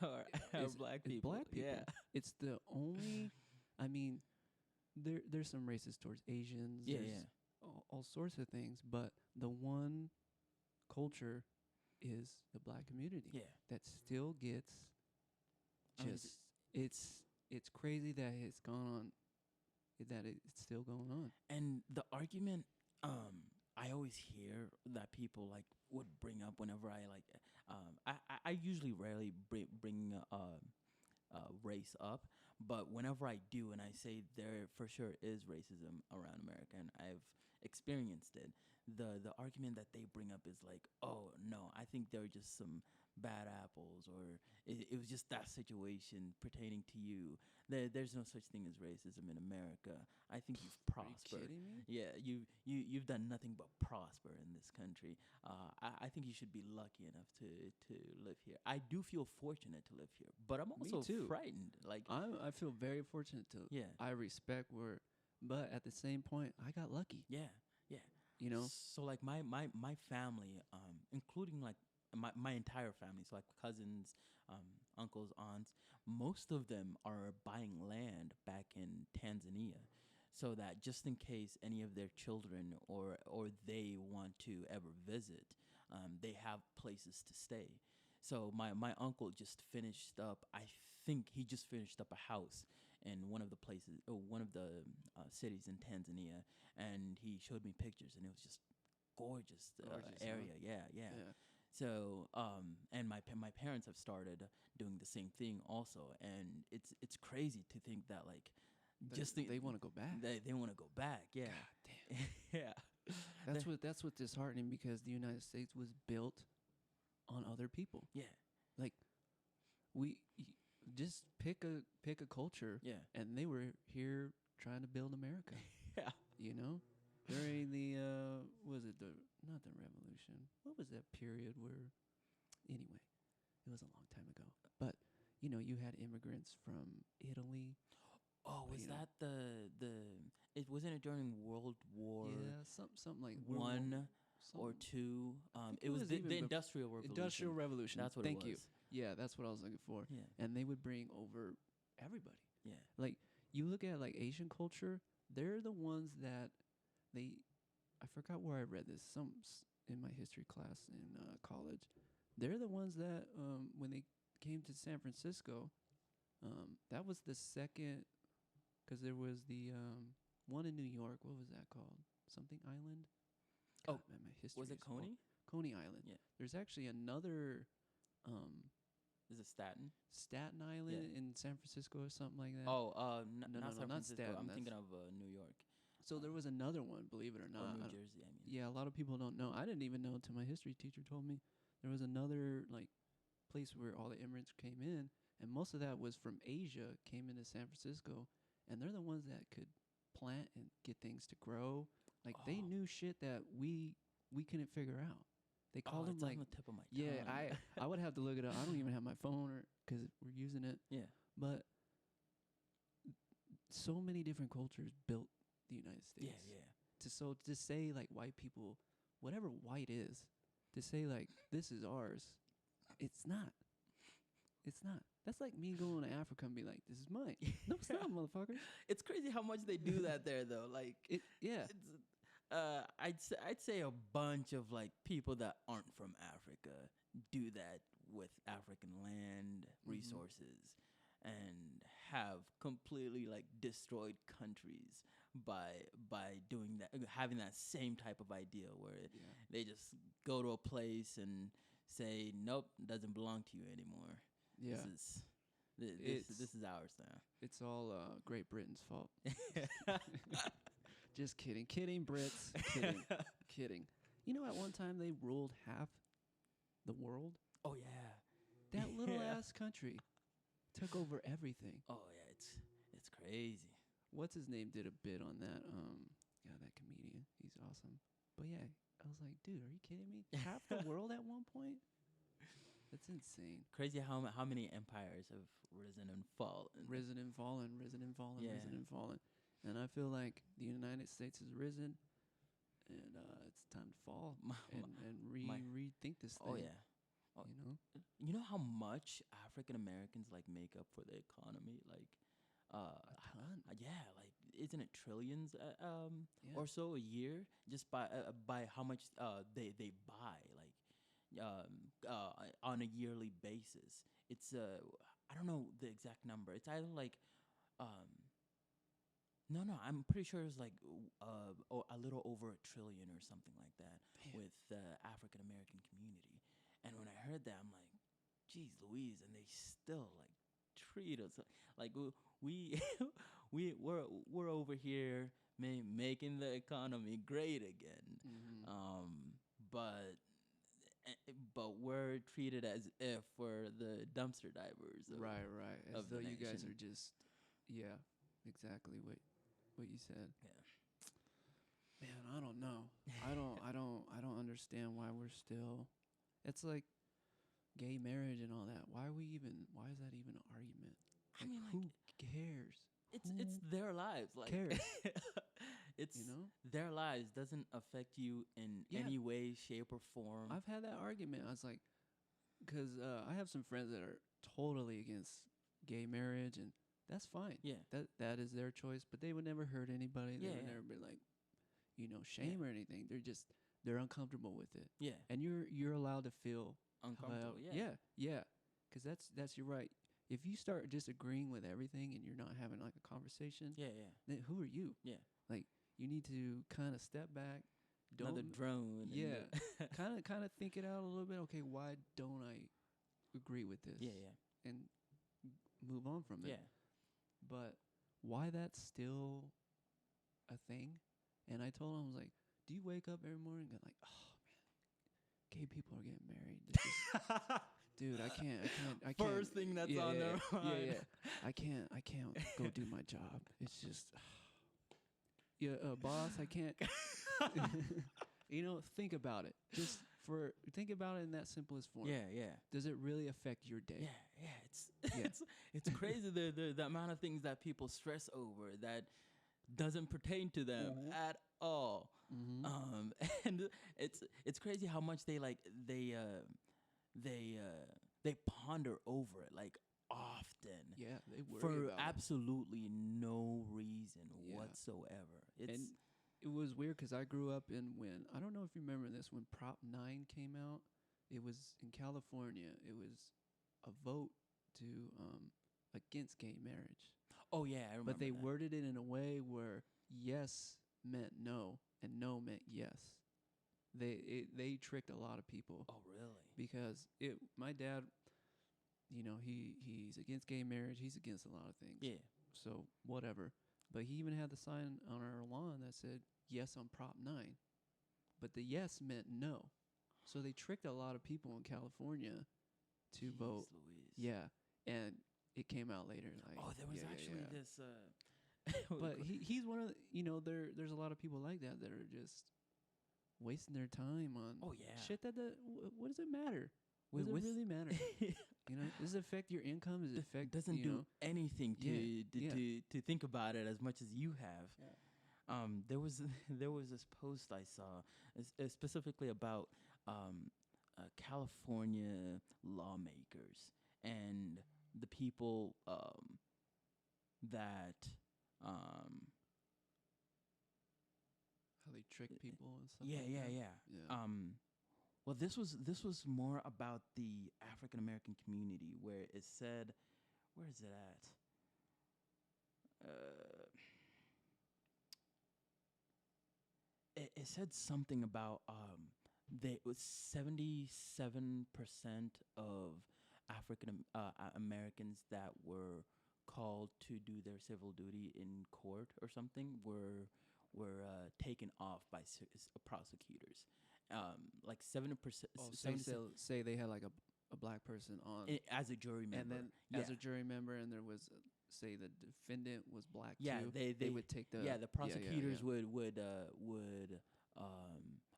Or is black is people. black people. Yeah. It's the only, I mean, there's some races towards Asians. Yeah, there's yeah. all sorts of things, but the one culture is the black community Yeah. that still gets I mean, just it's crazy that it's gone on, that it's still going on. And the argument I always hear that people like would bring up whenever I like I usually rarely bring race up, but whenever I do and I say there for sure is racism around America and I've experienced it, the argument that they bring up is like, oh no, I think they're just some bad apples, or it was just that situation pertaining to you. There's no such thing as racism in America. I think you've Are you prospered. kidding me? Yeah, you've done nothing but prosper in this country. I think you should be lucky enough to live here. I do feel fortunate to live here, but I'm Me also too. frightened. Like, I feel very fortunate to. yeah, I respect where, but at the same point, I got lucky. yeah, yeah. You know, So like my family, including like my entire family, so like cousins, uncles, aunts, most of them are buying land back in Tanzania, so that just in case any of their children or they want to ever visit, they have places to stay. So my uncle just finished up. I think he just finished up a house in one of the places, one of the cities in Tanzania, and he showed me pictures, and it was just gorgeous, Gorgeous, huh? area. Yeah, yeah. yeah. So, and my parents have started doing the same thing also, and it's crazy to think that like They want to go back. they want to go back. Yeah, God yeah. damn. That's what disheartening, because the United States was built on other people. Yeah, Like just pick a culture, yeah, and they were here trying to build America. yeah. You know, during the was it the not the revolution? What was that period where? Anyway, it was a long time ago. But you had immigrants from Italy. Oh, But, was you know- that the? It wasn't it during World War Yeah, something like One or something- two. think It it was was the even bef- Industrial Revolution. Industrial Revolution. That's what Thank it was. you. Yeah, that's what I was looking for. Yeah, And they would bring over everybody. yeah, Like you look at like Asian culture, they're the ones that I forgot where I read this. In my history class in college, they're the ones that when they came to San Francisco, that was the second, because there was the one in New York. What was that called? Something Island. Oh, God, man, my history was it is awful. Coney? Coney Island. Yeah. There's actually another Is it Staten? Staten Island in San Francisco or something like that. Oh, No, not San not Francisco. Staten, I'm that's- thinking of New York So there was another one, believe it or or not. New I don't- Jersey. I mean, Yeah, a lot of people don't know. I didn't even know until my history teacher told me. There was another like place where all the immigrants came in, and most of that was from Asia, came into San Francisco, and they're the ones that could plant and get things to grow. Like they Oh. knew shit that we couldn't figure out. They Oh, called them it's like on the tip of my tongue. yeah. I would have to look it up. I don't even have my phone or because we're using it. Yeah. But so many different cultures built the United States. Yeah, yeah. To say like white people whatever white is, to say like this is ours. It's not. It's not. That's like me going to Africa and be like, this is mine. No, it's not, motherfucker. It's crazy how much they do that there, though. Like, Yeah. I'd say a bunch of like people that aren't from Africa do that with African land resources and have completely like destroyed countries by doing that, having that same type of idea where they just go to a place and say, nope, doesn't belong to you anymore. Yeah. This is ours now. It's all Great Britain's fault. Just kidding. Kidding, Brits. Kidding. Kidding. You know, at one time they ruled half the world. Oh, yeah. That little ass country took over everything. Oh, yeah. It's crazy. What's his name did a bit on that. That comedian. He's awesome. But yeah, I was like, dude, are you kidding me? Half the world at one point? That's insane. Crazy how many empires have risen and fallen. Risen and fallen, risen and fallen, Yeah. risen and fallen. And I feel like the United States has risen, and it's time to fall and rethink this thing. Oh, yeah. Oh, you know? You know how much African Americans like make up for the economy? Like, A ton. yeah, like isn't it trillions Yeah. or so a year just by how much they buy on a yearly basis? It's I don't know the exact number. It's either like no, I'm pretty sure it's like a little over $1 trillion or something like that. Man. With the African American community. And when I heard that, I'm like, geez Louise, and they still like treat us like we're over here making the economy great again. But we're treated as if we're the dumpster divers. Right. As of though the you guys nation. are just, exactly what you said. Yeah. Man, I don't know. I don't understand why we're still. It's like gay marriage and all that. Why is that even an argument? I mean, like, who cares? It's their lives. Like, cares? it's You know? their lives. Doesn't affect you in any way, shape, or form. I've had that argument. I was like, because I have some friends that are totally against gay marriage, and that's fine. Yeah. That is their choice, but they would never hurt anybody. They would Yeah. never be like, shame or anything. They're uncomfortable with it. Yeah. And you're allowed to feel Uncomfortable. Yeah. Because that's your right. If you start disagreeing with everything and you're not having like a conversation, Yeah. then who are you? Yeah. Like you need to kind of step back. Another drone. Yeah. kind of think it out a little bit. Okay, why don't I agree with this? Yeah. And move on from it. Yeah. But why that's still a thing? And I told him, I was like, do you wake up every morning and go like, oh man, gay people are getting married? It's just, dude, I can't. First thing that's on their mind. Yeah. I can't go do my job. It's just, boss, I can't. Think about it. Think about it in that simplest form. Yeah. Does it really affect your day? Yeah. It's crazy the amount of things that people stress over that doesn't pertain to them at all. And it's crazy how much they ponder over it like often. Yeah, they worry for about absolutely no reason whatsoever. And it was weird because I grew up I don't know if you remember this, when Prop 9 came out. It was in California. It was a vote to against gay marriage. Oh yeah, I remember. But they that. worded it in a way where yes meant no and no meant yes. They tricked a lot of people. Oh really? Because my dad, he's against gay marriage. He's against a lot of things. Yeah. So whatever. But he even had the sign on our lawn that said yes on Prop 9. But the yes meant no. So they tricked a lot of people in California to Jeez vote. Louise. Yeah. And it came out later. Like, Oh, there was actually this. But he's one of there's a lot of people like that are just wasting their time on Oh yeah. shit what does it matter? Does it really matter? Does it affect your income? Does it affect doesn't do anything to Yeah. to think about it as much as you have. Yeah. There was this post I saw specifically about California lawmakers and the people that um, How they trick people and stuff yeah, like yeah, that. yeah. Yeah. Well, this was more about the African American community, where it said, where is it at? It said something about it was 77% of Americans that were called to do their civil duty in court or something were taken off by prosecutors. Like 70%, Oh, say they had like a black person on, as a jury member, and then yeah. as a jury member, and there was say the defendant was black Yeah, too. they would take the the prosecutors yeah. would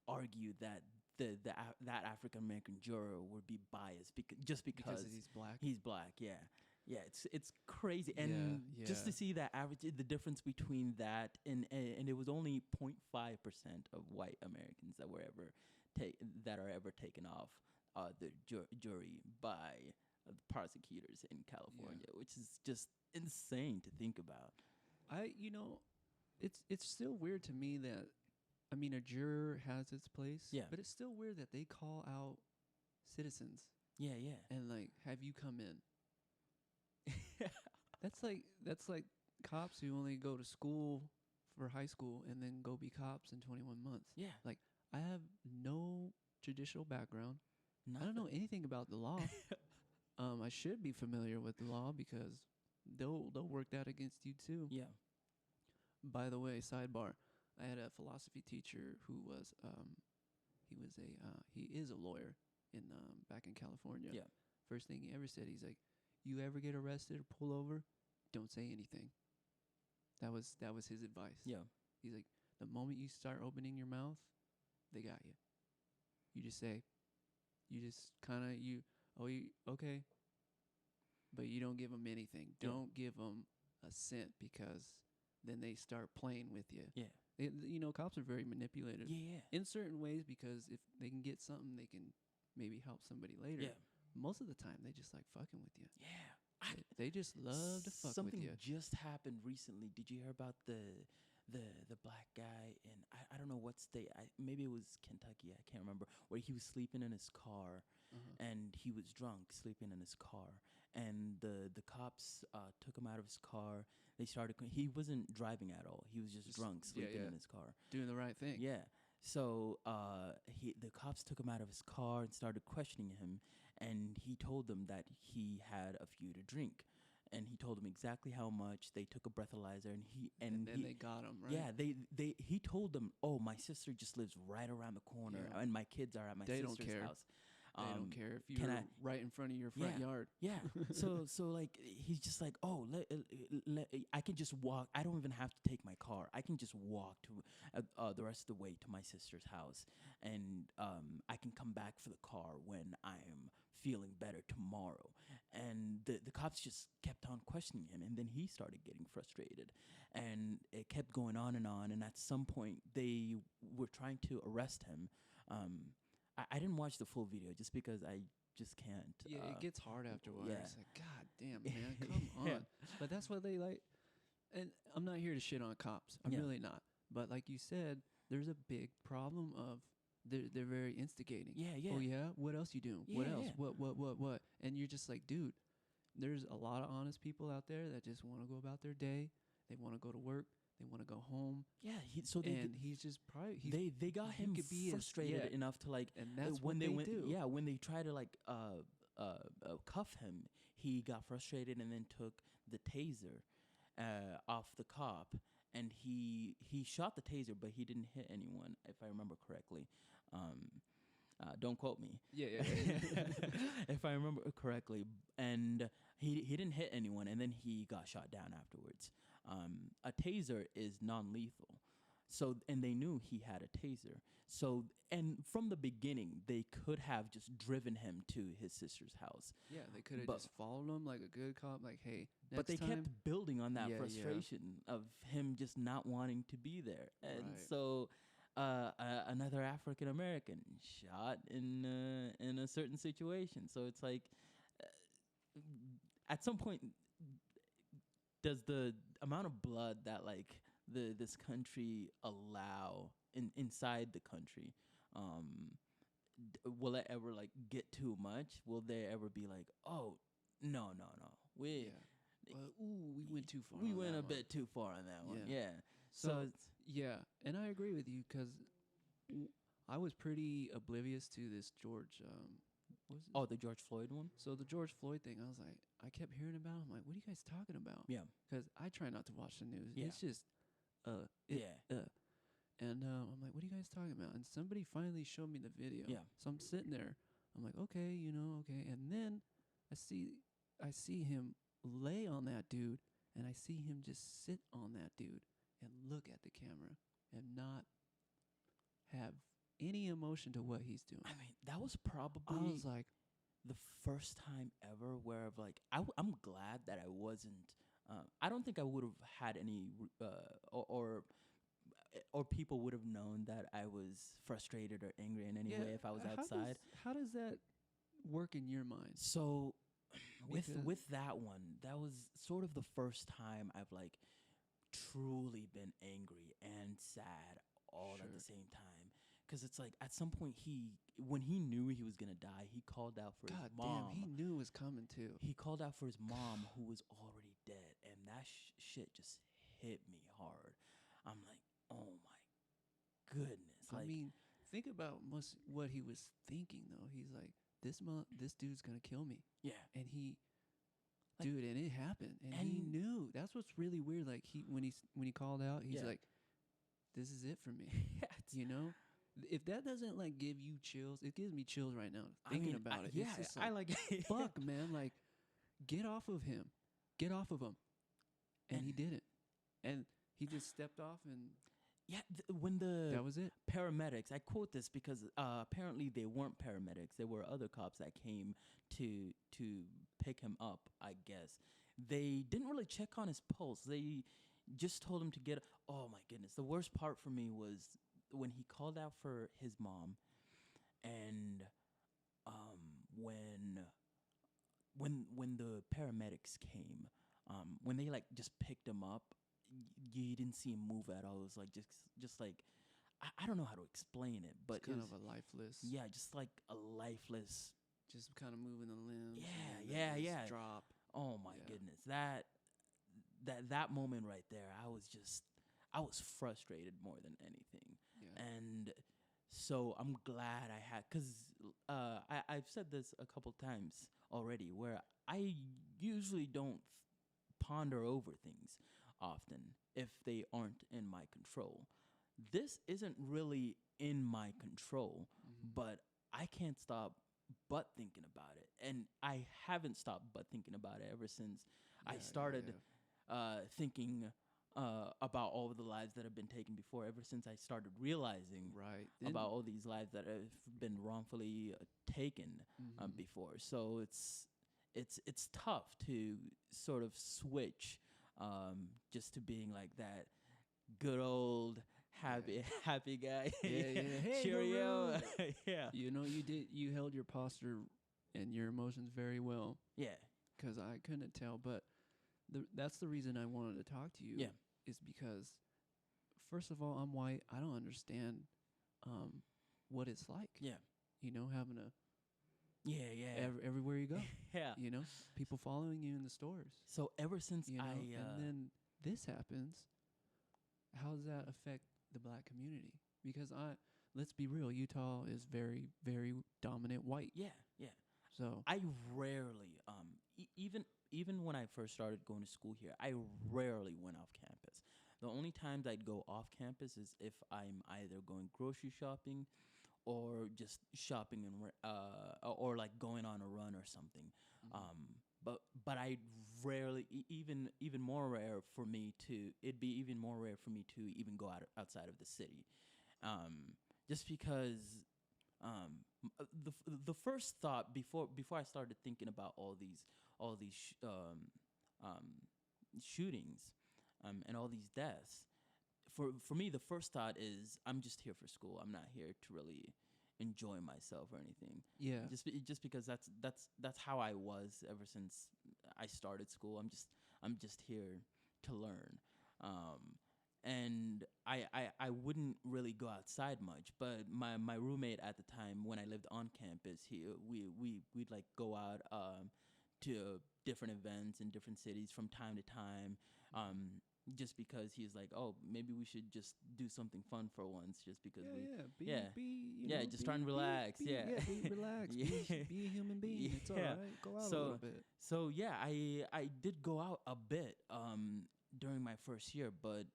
argue that that African American juror would be biased because he's black. he's black. Yeah, yeah, it's crazy, Yeah, and yeah. just to see that average, the difference between that and it was only 0.5% of white Americans that were ever that are ever taken off the jury by the prosecutors in California, which is just insane to think about. It's still weird to me that, I mean, a juror has its place. Yeah. But it's still weird that they call out citizens Yeah, yeah. and like have you come in. That's like cops who only go to school for high school and then go be cops in 21 months. Yeah. Like, I have no judicial background. I don't know anything about the law. I should be familiar with the law because they'll work that against you too. Yeah. By the way, sidebar, I had a philosophy teacher who was he is a lawyer in back in California. Yeah. First thing he ever said, he's like, "You ever get arrested or pull over, don't say anything." That was his advice. Yeah. He's like, the moment you start opening your mouth, they got you. You just say, okay, but you don't give them anything. Yeah. Don't give them a cent, because then they start playing with you. Yeah. Cops are very manipulative. Yeah. In certain ways, because if they can get something, they can maybe help somebody later. Yeah. Most of the time, they just like fucking with you. Yeah. They just love to fuck Something with you. just happened recently. Did you hear about the black guy in I don't know what state? Maybe it was Kentucky. I can't remember. Where he was sleeping in his car, and he was drunk, sleeping in his car, and the cops took him out of his car. They started. He wasn't driving at all. He was just drunk, sleeping in his car, doing the right thing. Yeah. So the cops took him out of his car and started questioning him, and he told them that he had a few to drink, and he told them exactly how much. They took a breathalyzer, and then they got him, right? Yeah, he told them, "Oh, my sister just lives right around the corner, and my kids are at my sister's house." They don't care if you're right in front of your front yard. Yeah. So like he's just like, oh, I can just walk. I don't even have to take my car. I can just walk to the rest of the way to my sister's house, and I can come back for the car when I'm feeling better tomorrow. And the cops just kept on questioning him, and then he started getting frustrated, and it kept going on. And at some point, they were trying to arrest him. I didn't watch the full video just because I just can't. Yeah, it gets hard afterwards. Yeah. It's like, God damn, man, come on. Yeah. But that's what they like. And I'm not here to shit on cops. I'm really not. But like you said, there's a big problem of they're very instigating. Yeah, yeah. Oh, yeah? What else you doing? What Yeah, else? yeah. What? And you're just like, dude, there's a lot of honest people out there that just want to go about their day. They want to go to work. They want to go home. Yeah, he's just probably they got him could be frustrated enough to like, and that's when what they went. do. Yeah, when they try to like cuff him, he got frustrated and then took the taser off the cop, and he shot the taser, but he didn't hit anyone, if I remember correctly. Don't quote me. Yeah. If I remember correctly, and he didn't hit anyone, and then he got shot down afterwards. A taser is non-lethal, So, and they knew he had a taser. So, and from the beginning, they could have just driven him to his sister's house. Yeah, they could have But just followed him like a good cop. Like, hey, but they next time. kept building on that Yeah, yeah. frustration of him just not wanting to be there. And Right. so another African American shot in a certain situation. So it's like at some point, does the amount of blood that like this country allow inside the country, will it ever like get too much? Will there ever be like, oh no, we Yeah. Well, ooh, we went too far. we on went that a one. bit too far on that one. Yeah. Yeah. So So it's, yeah, and I agree with you because I was pretty oblivious to this George. What was it? oh, the George Floyd one. So the George Floyd thing, I was like, I kept hearing about it. I'm like, what are you guys talking about? Yeah. Because I try not to watch the news. Yeah. It's just, Yeah. And I'm like, what are you guys talking about? And somebody finally showed me the video. Yeah. So I'm sitting there. I'm like, okay, okay. And then I see him lay on that dude, and I see him just sit on that dude and look at the camera and not have any emotion to what he's doing. I mean, that was probably I was like, the first time ever where of like I'm glad that I wasn't. I don't think I would have had any or people would have known that I was frustrated or angry in any way if I was outside. How does that work in your mind? So with Because- that one, that was sort of the first time I've like truly been angry and sad all at Sure. the same time. Because it's like at some point when he knew he was gonna die, he called out for God his mom. damn, he knew it was coming too. He called out for his mom who was already dead, and that shit just hit me hard. I'm like, oh my goodness! I Like, mean, think about what he was thinking though. He's like, this dude's gonna kill me, yeah, and he, Like- dude, and it happened, and he and- knew. That's what's really weird. Like when he called out, he's Yeah. like, this is it for me. yeah, it's- You know, if that doesn't like give you chills, it gives me chills right now I thinking mean, about it. Yeah, It's just I like. fuck, man. Like, get off of him. Get off of him. And he And- didn't. And he just stepped off, and Yeah, when the that was it. paramedics, I quote this because apparently they weren't paramedics. There were other cops that came to pick him up, I guess. They didn't really check on his pulse. They just told him to get. Oh my goodness! The worst part for me was when he called out for his mom, and when the paramedics came, when they like just picked him up, you didn't see him move at all. It was like just like I don't know how to explain it, but It's kind it of was, a lifeless. yeah, just like a lifeless. Just kind of moving the limbs. Yeah, and then yeah, just yeah. Drop. Oh my Yeah. goodness, that moment right there, I was frustrated more than anything, Yeah. and so I'm glad I had because I've said this a couple times already where I usually don't ponder over things often if they aren't in my control. This isn't really in my control, Mhm. but I can't stop but thinking about it. And I haven't stopped but thinking about it ever since I Yeah, started yeah. thinking about all of the lives that have been taken before, ever since I started realizing Right. about all these lives that have been wrongfully taken Mhm. before. So it's tough to sort of switch just to being like that good old happy guy. Yeah, yeah. Hey, Cheerio. Haruni. Yeah. You held your posture and your emotions very well, Yeah. because I couldn't tell. But that's the reason I wanted to talk to you. Yeah. Is because, first of all, I'm white. I don't understand what it's like. Yeah. Having to Yeah. everywhere you go. Yeah. People following you in the stores. So ever since And I then this happens. How does that affect the black community? Because let's be real, Utah is very, very dominant white. yeah. So I rarely even when I first started going to school here, I rarely went off campus. The only times I'd go off campus is if I'm either going grocery shopping or just shopping and or like going on a run or something. Mhm. But I rarely, even more rare for me to. It'd be even more rare for me to even go outside of the city, just because the first thought before I started thinking about all these um, shootings, and all these deaths. For me, the first thought is I'm just here for school. I'm not here to really enjoy myself or anything. Yeah. Just because that's how I was ever since I started school. I'm just here to learn. And I wouldn't really go outside much, but my roommate at the time when I lived on campus, we'd like go out to different events in different cities from time to time. Just because he's like, oh, maybe we should just do something fun for once, just because just try and relax, be relaxed, be a human being. It's all right. Go out a little bit. So yeah, I did go out a bit during my first year, but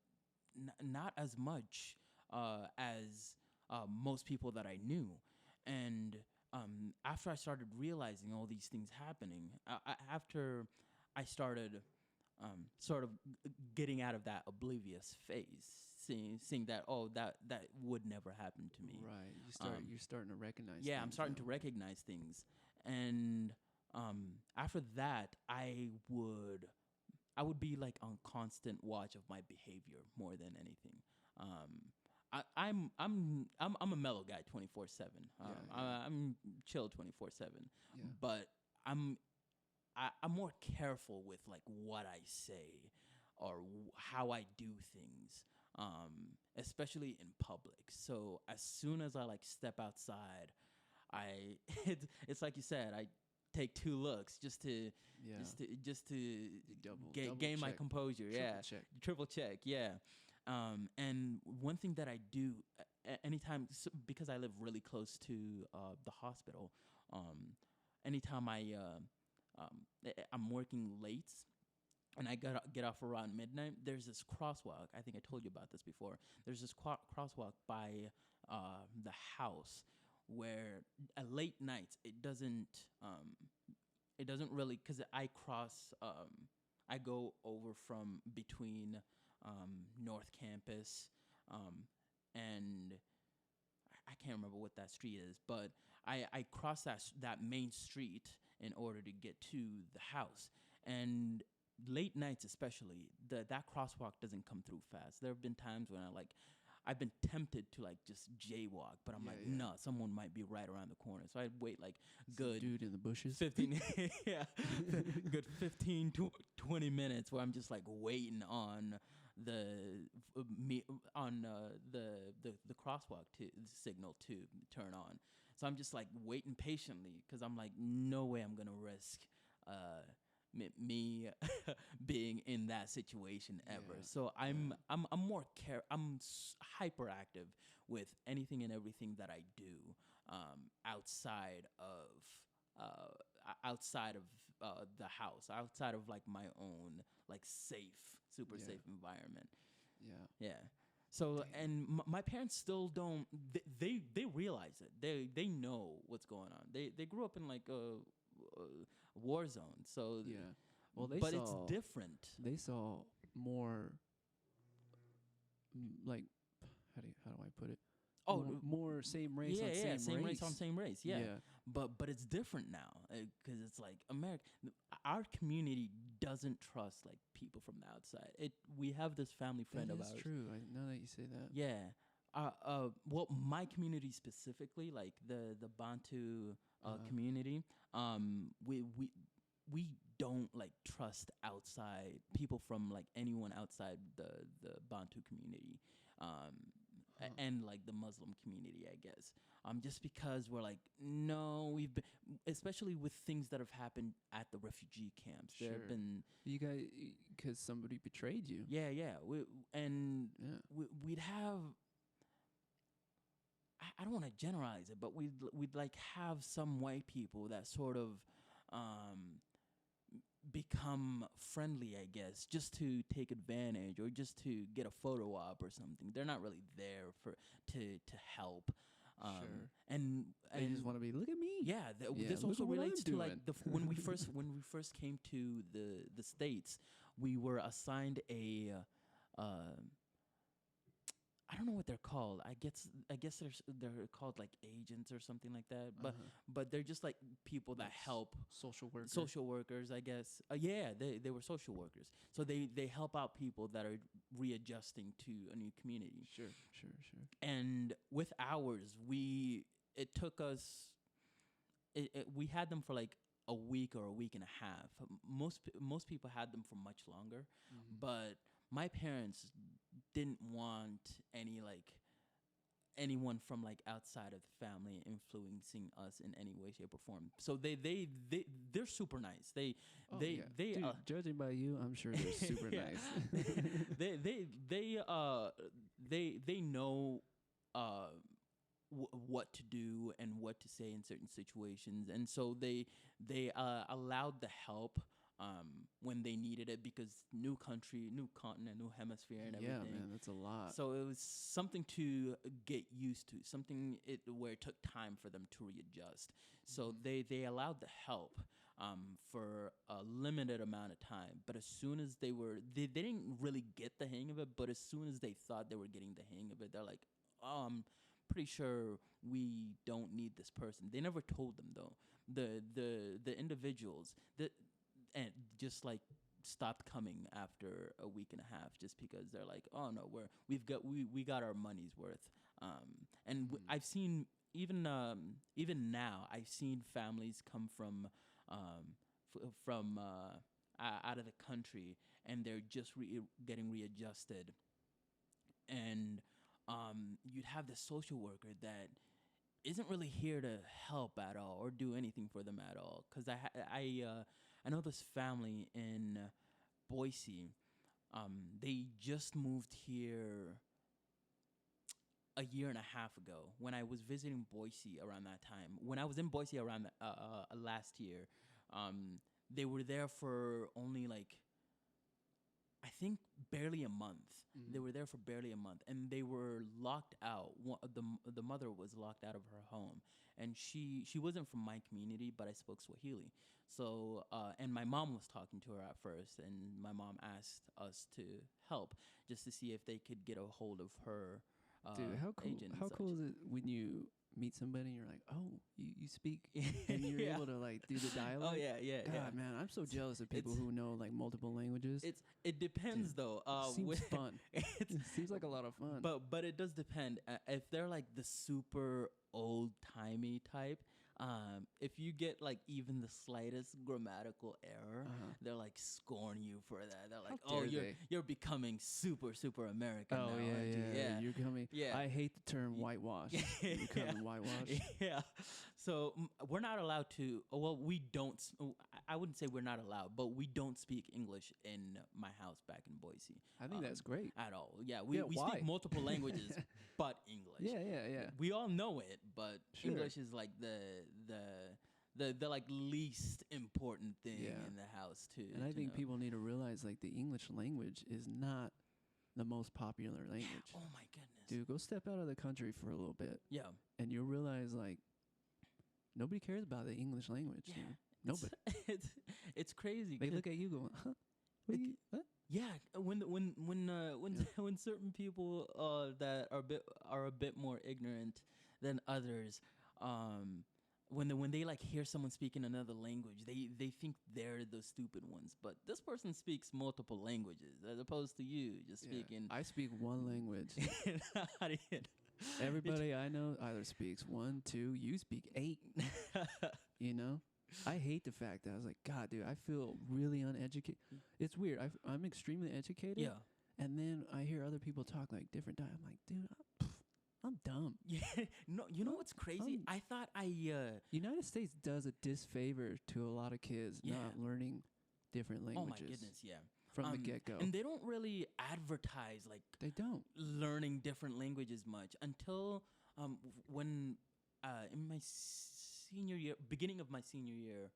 not as much as most people that I knew. And after I started realizing all these things happening, after I started sort of getting out of that oblivious phase, seeing that that would never happen to me. Right. You're starting to recognize. Yeah, I'm starting now. to recognize things, and after that, I would be like on constant watch of my behavior more than anything. I'm a mellow guy 24/7. I'm chill 24/7, Yeah. but I'm more careful with like what I say or how I do things, especially in public. So as soon as I like step outside, I it's like you said, I take two looks just to Double gain my check. composure. Triple check. Yeah. And one thing that I do anytime, because I live really close to the hospital, anytime I'm working late and I get off around midnight, there's this crosswalk. I think I told you about this before. There's this crosswalk by the house where at late nights it doesn't really, because I cross I go over from between North Campus and I can't remember what that street is, but I cross that main street in order to get to the house. And late nights especially, that crosswalk doesn't come through fast. There have been times when I've been tempted to like just jaywalk, but I'm no, someone might be right around the corner. So I'd wait like good dude in the bushes. 15 good 15 to 20 minutes where I'm just like waiting on the crosswalk to signal to turn on. So I'm just like waiting patiently because I'm like, no way I'm gonna risk me being in that situation ever. So I'm more hyperactive with anything and everything that I do outside of the house, outside of like my own like super safe environment. Yeah. So and my parents still don't. They realize it. They know what's going on. They grew up in like a war zone. So well, but it's different. They saw more like how do I put it? More same race on same race. Race on same race. Yeah. But it's different now because it's like our community doesn't trust like people from the outside. We have this family friend of ours. That's true. Now that you say that. Yeah. Well, my community specifically, like the Bantu community, we don't like trust outside people from like anyone outside the Bantu community. And like the Muslim community, I guess. Just because we're like, no, we've been, especially with things that have happened at the refugee camps. Sure. There have been you guys because somebody betrayed you. Yeah. We'd have. I don't want to generalize it, but we'd like have some white people that sort of become friendly, I guess, just to take advantage or just to get a photo op or something. They're not really there to help. Sure. And They just want to be, look at me. yeah, Yeah, this look also at what relates I'm to like doing. when we first came to the states, we were assigned a I don't know what they're called. I guess they're called like agents or something like that. Uh-huh. But they're just like people that Like help social worker. social workers, I guess. Yeah, they were social workers. So they help out people that are readjusting to a new community. Sure, sure, sure. And with ours, it took us we had them for like a week or a week and a half. Most people had them for much longer, Mhm. but my parents didn't want anyone from like outside of the family influencing us in any way, shape, or form. So they're super nice. Oh, They yeah. they Dude, judging by you, I'm sure they're super Yeah. nice. They know what to do and what to say in certain situations, and so they allowed the help when they needed it, because new country, new continent, new hemisphere, and Yeah, everything. man, that's a lot. So it was something to get used to, something where it took time for them to readjust. So Mhm. they allowed the help for a limited amount of time. But as soon as they didn't really get the hang of it. But as soon as they thought they were getting the hang of it, they're like, "Oh, I'm pretty sure we don't need this person." They never told them though. The individuals that and just like stopped coming after a week and a half, just because they're like, oh no, we got our money's worth. Mhm. I've seen even now I've seen families come from out of the country, and they're just getting readjusted, and you'd have the social worker that isn't really here to help at all or do anything for them at all. Because I know this family in Boise. They just moved here a year and a half ago. When I was visiting Boise around that time, when I was in Boise around last year, they were there for only like, I think, barely a month. They Mhm. were there for barely a month, and they were locked out. The mother was locked out of her home, and she wasn't from my community, but I spoke Swahili. So and my mom was talking to her at first, and my mom asked us to help just to see if they could get a hold of her Dude, how cool! agent and How such. cool is it when you meet somebody and you're like, oh, you speak, and you're Yeah. able to like do the Oh dialogue. yeah, yeah, God, yeah. man, I'm so jealous of people It's who know like multiple languages. it depends Dude, though. seems fun. It's It seems like a lot of fun. but it does depend. If they're like the super old timey type, if you get like even the slightest grammatical error, Uh-huh. they're like scorn you for that. They're like, How "Oh, dare they? you're becoming super American Oh now, yeah, aren't you?" yeah, Yeah, you're coming. yeah. I hate the term Y- whitewash. You're yeah, coming whitewash. yeah. So we're not allowed to. Well, we don't. I wouldn't say we're not allowed, but we don't speak English in my house back in Boise. I think that's great. At all. Yeah, Yeah, we why? speak multiple languages, but English. Yeah, yeah, yeah. We all know it, but Sure. English is like the like least important thing Yeah. in the house too. And I to think know. people need to realize like the English language is not the most popular language. Oh my goodness. Dude, go step out of the country for a little bit Yeah. and you'll realize like nobody cares about the English language. Yeah. Dude. It's- Nobody. it's crazy. They 'cause- look at you going, huh? What? What? Yeah, when Yeah. when certain people that are a bit more ignorant than others, when they like hear someone speaking another language, they think they're the stupid ones. But this person speaks multiple languages as opposed to you just Yeah. speaking. I speak one language. How do you- Everybody I know either speaks 1, 2, you speak 8, you know? I hate the fact that I was like, God, dude, I feel really uneducated. It's weird. I'm extremely educated. Yeah. And then I hear other people talk like different I'm like, dude, I'm dumb. Yeah. No, you know what's crazy? I thought United States does a disfavor to a lot of kids Yeah. not learning different oh languages my goodness, yeah. from the get-go. And they don't really advertise like They don't. learning different languages much until when in my senior year, beginning of my senior year.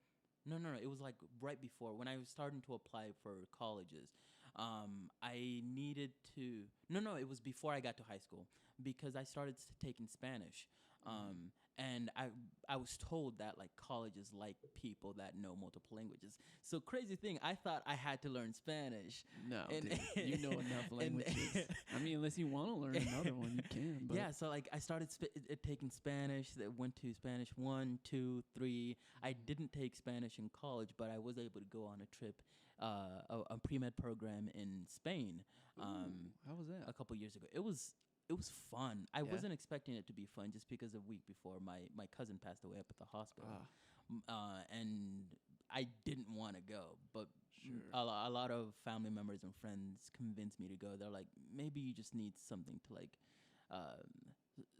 No, it was like right before when I was starting to apply for colleges. I needed to. No, it was before I got to high school because I started taking Spanish. And I was told that like colleges like people that know multiple languages. So crazy thing, I thought I had to learn Spanish. No, And- dude, you know enough languages. I mean, unless you want to learn another one, you can. But Yeah, so like I started taking Spanish. That went to Spanish 1, 2, 3. I didn't take Spanish in college, but I was able to go on a trip, a pre-med program in Spain. How was that? A couple years ago. It was fun. I Yeah? wasn't expecting it to be fun just because a week before my cousin passed away up at the hospital. And I didn't want to go, but Sure. a lot of family members and friends convinced me to go. They're like, maybe you just need something to like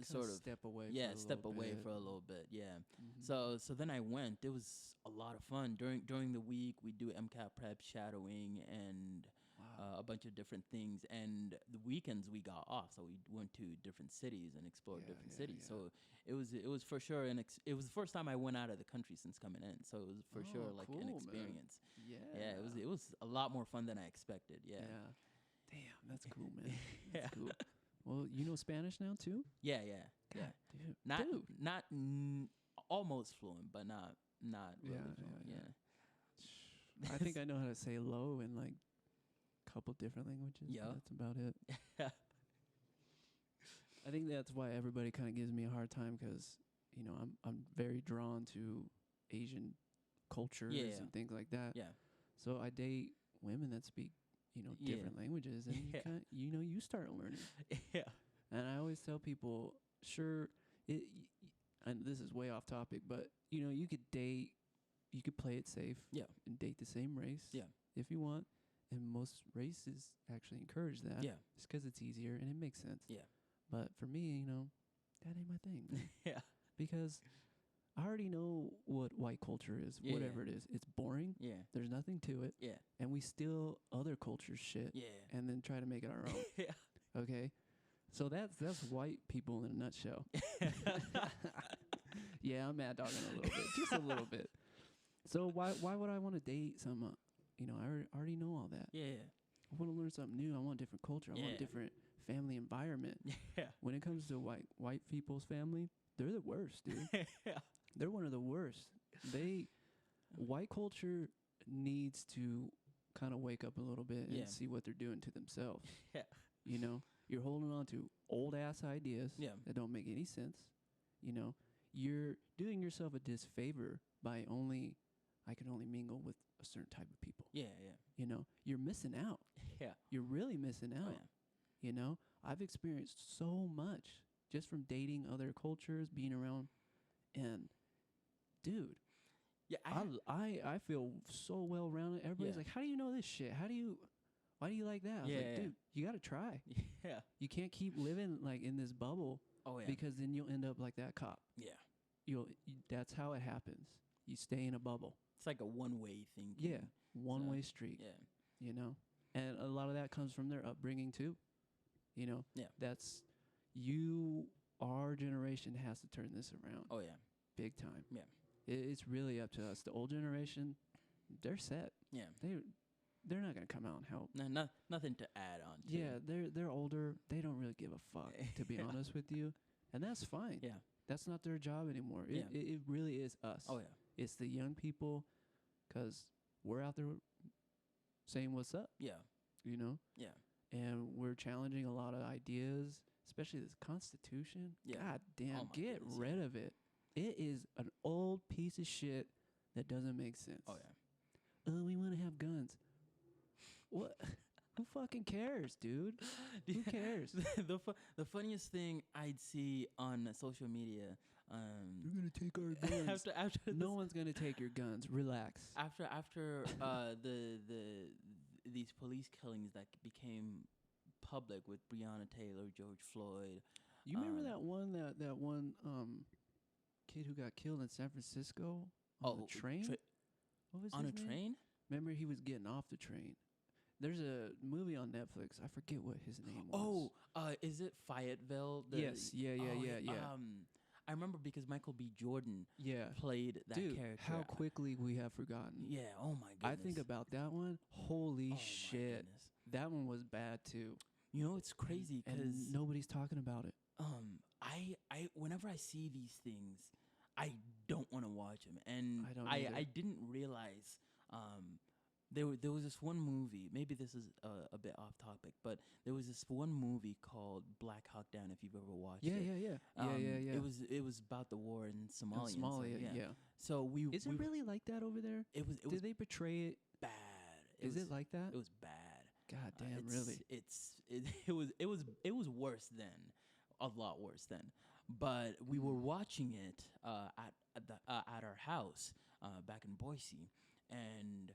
sort of step away. yeah, for a step little away bit. for a little bit. Yeah. Mhm. So then I went. It was a lot of fun. During the week we do MCAT prep, shadowing, and Wow. a bunch of different things. And the weekends we got off, so we went to different cities and explored Yeah, different yeah, cities. yeah. So it was for sure it was the first time I went out of the country since coming in. So it was for sure Oh, like cool, an man. experience. Yeah. Yeah, it was a lot more fun than I expected. Yeah. Damn, that's cool, man. Yeah. That's cool. Well, you know Spanish now too? Yeah, yeah. God, Yeah. dude. Not Dude. not almost fluent, but not really Yeah, fluent. yeah, Yeah. I think I know how to say low in like a couple different languages. but Yeah. That's about it. Yeah. I think that's why everybody kind of gives me a hard time because, you know, I'm very drawn to Asian cultures Yeah. and things like that. Yeah. So I date women that speak, you know, Yeah. different languages, and Yeah. you know, you start learning. Yeah. And I always tell people, sure, and this is way off topic, but you know, you could play it safe, Yeah. and date the same race, Yeah. if you want. And most races actually encourage that, Yeah. just because it's easier and it makes sense. Yeah. But for me, you know, that ain't my thing, man. Yeah. Because I already know what white culture is, Yeah, whatever yeah. it is. It's boring. Yeah. There's nothing to it, Yeah. and we steal other cultures' shit, Yeah. and then try to make it our own. Yeah. Okay, so that's white people in a nutshell. Yeah, I'm mad dogging a little bit, just a little bit. So why would I want to date some? You know, I already know all that. Yeah. I want to learn something new. I want different culture. I want Yeah. different family environment. Yeah. When it comes to white people's family, they're the worst, dude. Yeah. They're one of the worst. White culture needs to kind of wake up a little bit and Yeah. see what they're doing to themselves. Yeah. You know, you're holding on to old ass ideas Yeah. that don't make any sense. You know, you're doing yourself a disfavor by I can only mingle with a certain type of people. Yeah. Yeah. You know, you're missing out. Yeah. You're really missing Oh, out. yeah. You know, I've experienced so much just from dating other cultures, being around, and dude, Yeah. I feel so well rounded. Everybody's Yeah. like, "How do you know this shit? Why do you like that?" I was Yeah, like, yeah. "Dude, you got to try. Yeah. You can't keep living like in this bubble Oh, yeah. because then you'll end up like that cop. Yeah. That's how it happens. You stay in a bubble. It's like a one-way thing. Yeah, one-way street. Yeah. You know, and a lot of that comes from their upbringing too. You know, Yeah. that's our generation has to turn this around Oh, yeah. big time. Yeah. It's really up to us. The old generation, they're set. Yeah. They're not gonna come out and help. Nothing to add on to. Yeah, they're older. They don't really give a fuck, to be Yeah. honest with you, and that's fine. Yeah. That's not their job anymore. Yeah. It really is us. Oh, yeah. It's the young people, 'cause we're out there saying what's up, Yeah. you know, Yeah. and we're challenging a lot of ideas, especially this Constitution. Yeah. God damn, Oh my get goodness, rid of it. It is an old piece of shit that doesn't make sense. Oh, yeah. Oh, we want to have guns. What? Who fucking cares, dude? Who cares? The funniest thing I'd see on social media. You're gonna take our guns. after No one's gonna take your guns. Relax. after these police killings that became public with Breonna Taylor, George Floyd. You remember that one kid who got killed in San Francisco on the train? What was on a his name? train? Remember, he was getting off the train. There's a movie on Netflix. I forget what his name Oh, was. is it Fayetteville? Yes. Yeah. I remember because Michael B. Jordan Yeah. played that Dude, character. how quickly we have forgotten. Yeah. Oh my goodness. I think about that one. Holy Oh, my shit. goodness. That one was bad too. You know, it's crazy And because nobody's talking about it. I whenever I see these things, I don't want to watch them, and I don't I either. I didn't realize there was this one movie. Maybe this is a bit off topic, but there was this one movie called Black Hawk Down. If you've ever watched Yeah, it, yeah, yeah, yeah, yeah, yeah. it was about the war in In Somalia. And stuff, Somalia, yeah. yeah. So we Is it we really like that over there? it was Did they portray it? bad. Is it like that? It was bad. God damn, It's really? it was worse then, a lot worse then. But we were watching it at our house back in Boise, and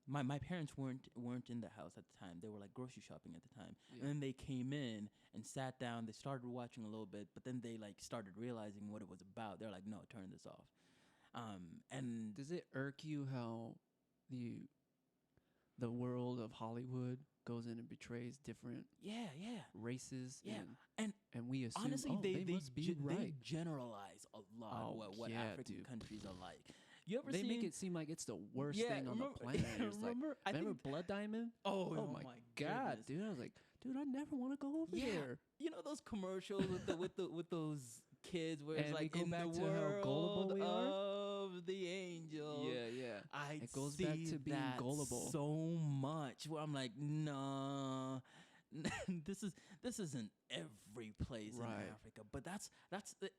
my parents weren't in the house at the time. They were like grocery shopping at the time, Yeah. and then they came in and sat down. They started watching a little bit, but then they like started realizing what it was about. They're like, "No, turn this off." And Does it irk you how the world of Hollywood goes in and betrays different yeah, races yeah. and And and we assume honestly, oh, they must be right. they generalize a lot Oh, what yeah, African dude. countries are like. You ever They seen? make it seem like it's the worst Yeah, thing on remember- the planet. It's like, remember? I remember think. Blood Diamond? Oh, Oh my god, goodness. dude! I was like, dude, I never want to go over Yeah, there. you know those commercials with those kids where it's And we like go in back the to how gullible world we are? of the angel. Yeah. I It goes see back to being that gullible. so much. Where I'm like, nah, this isn't every place Right. in Africa, but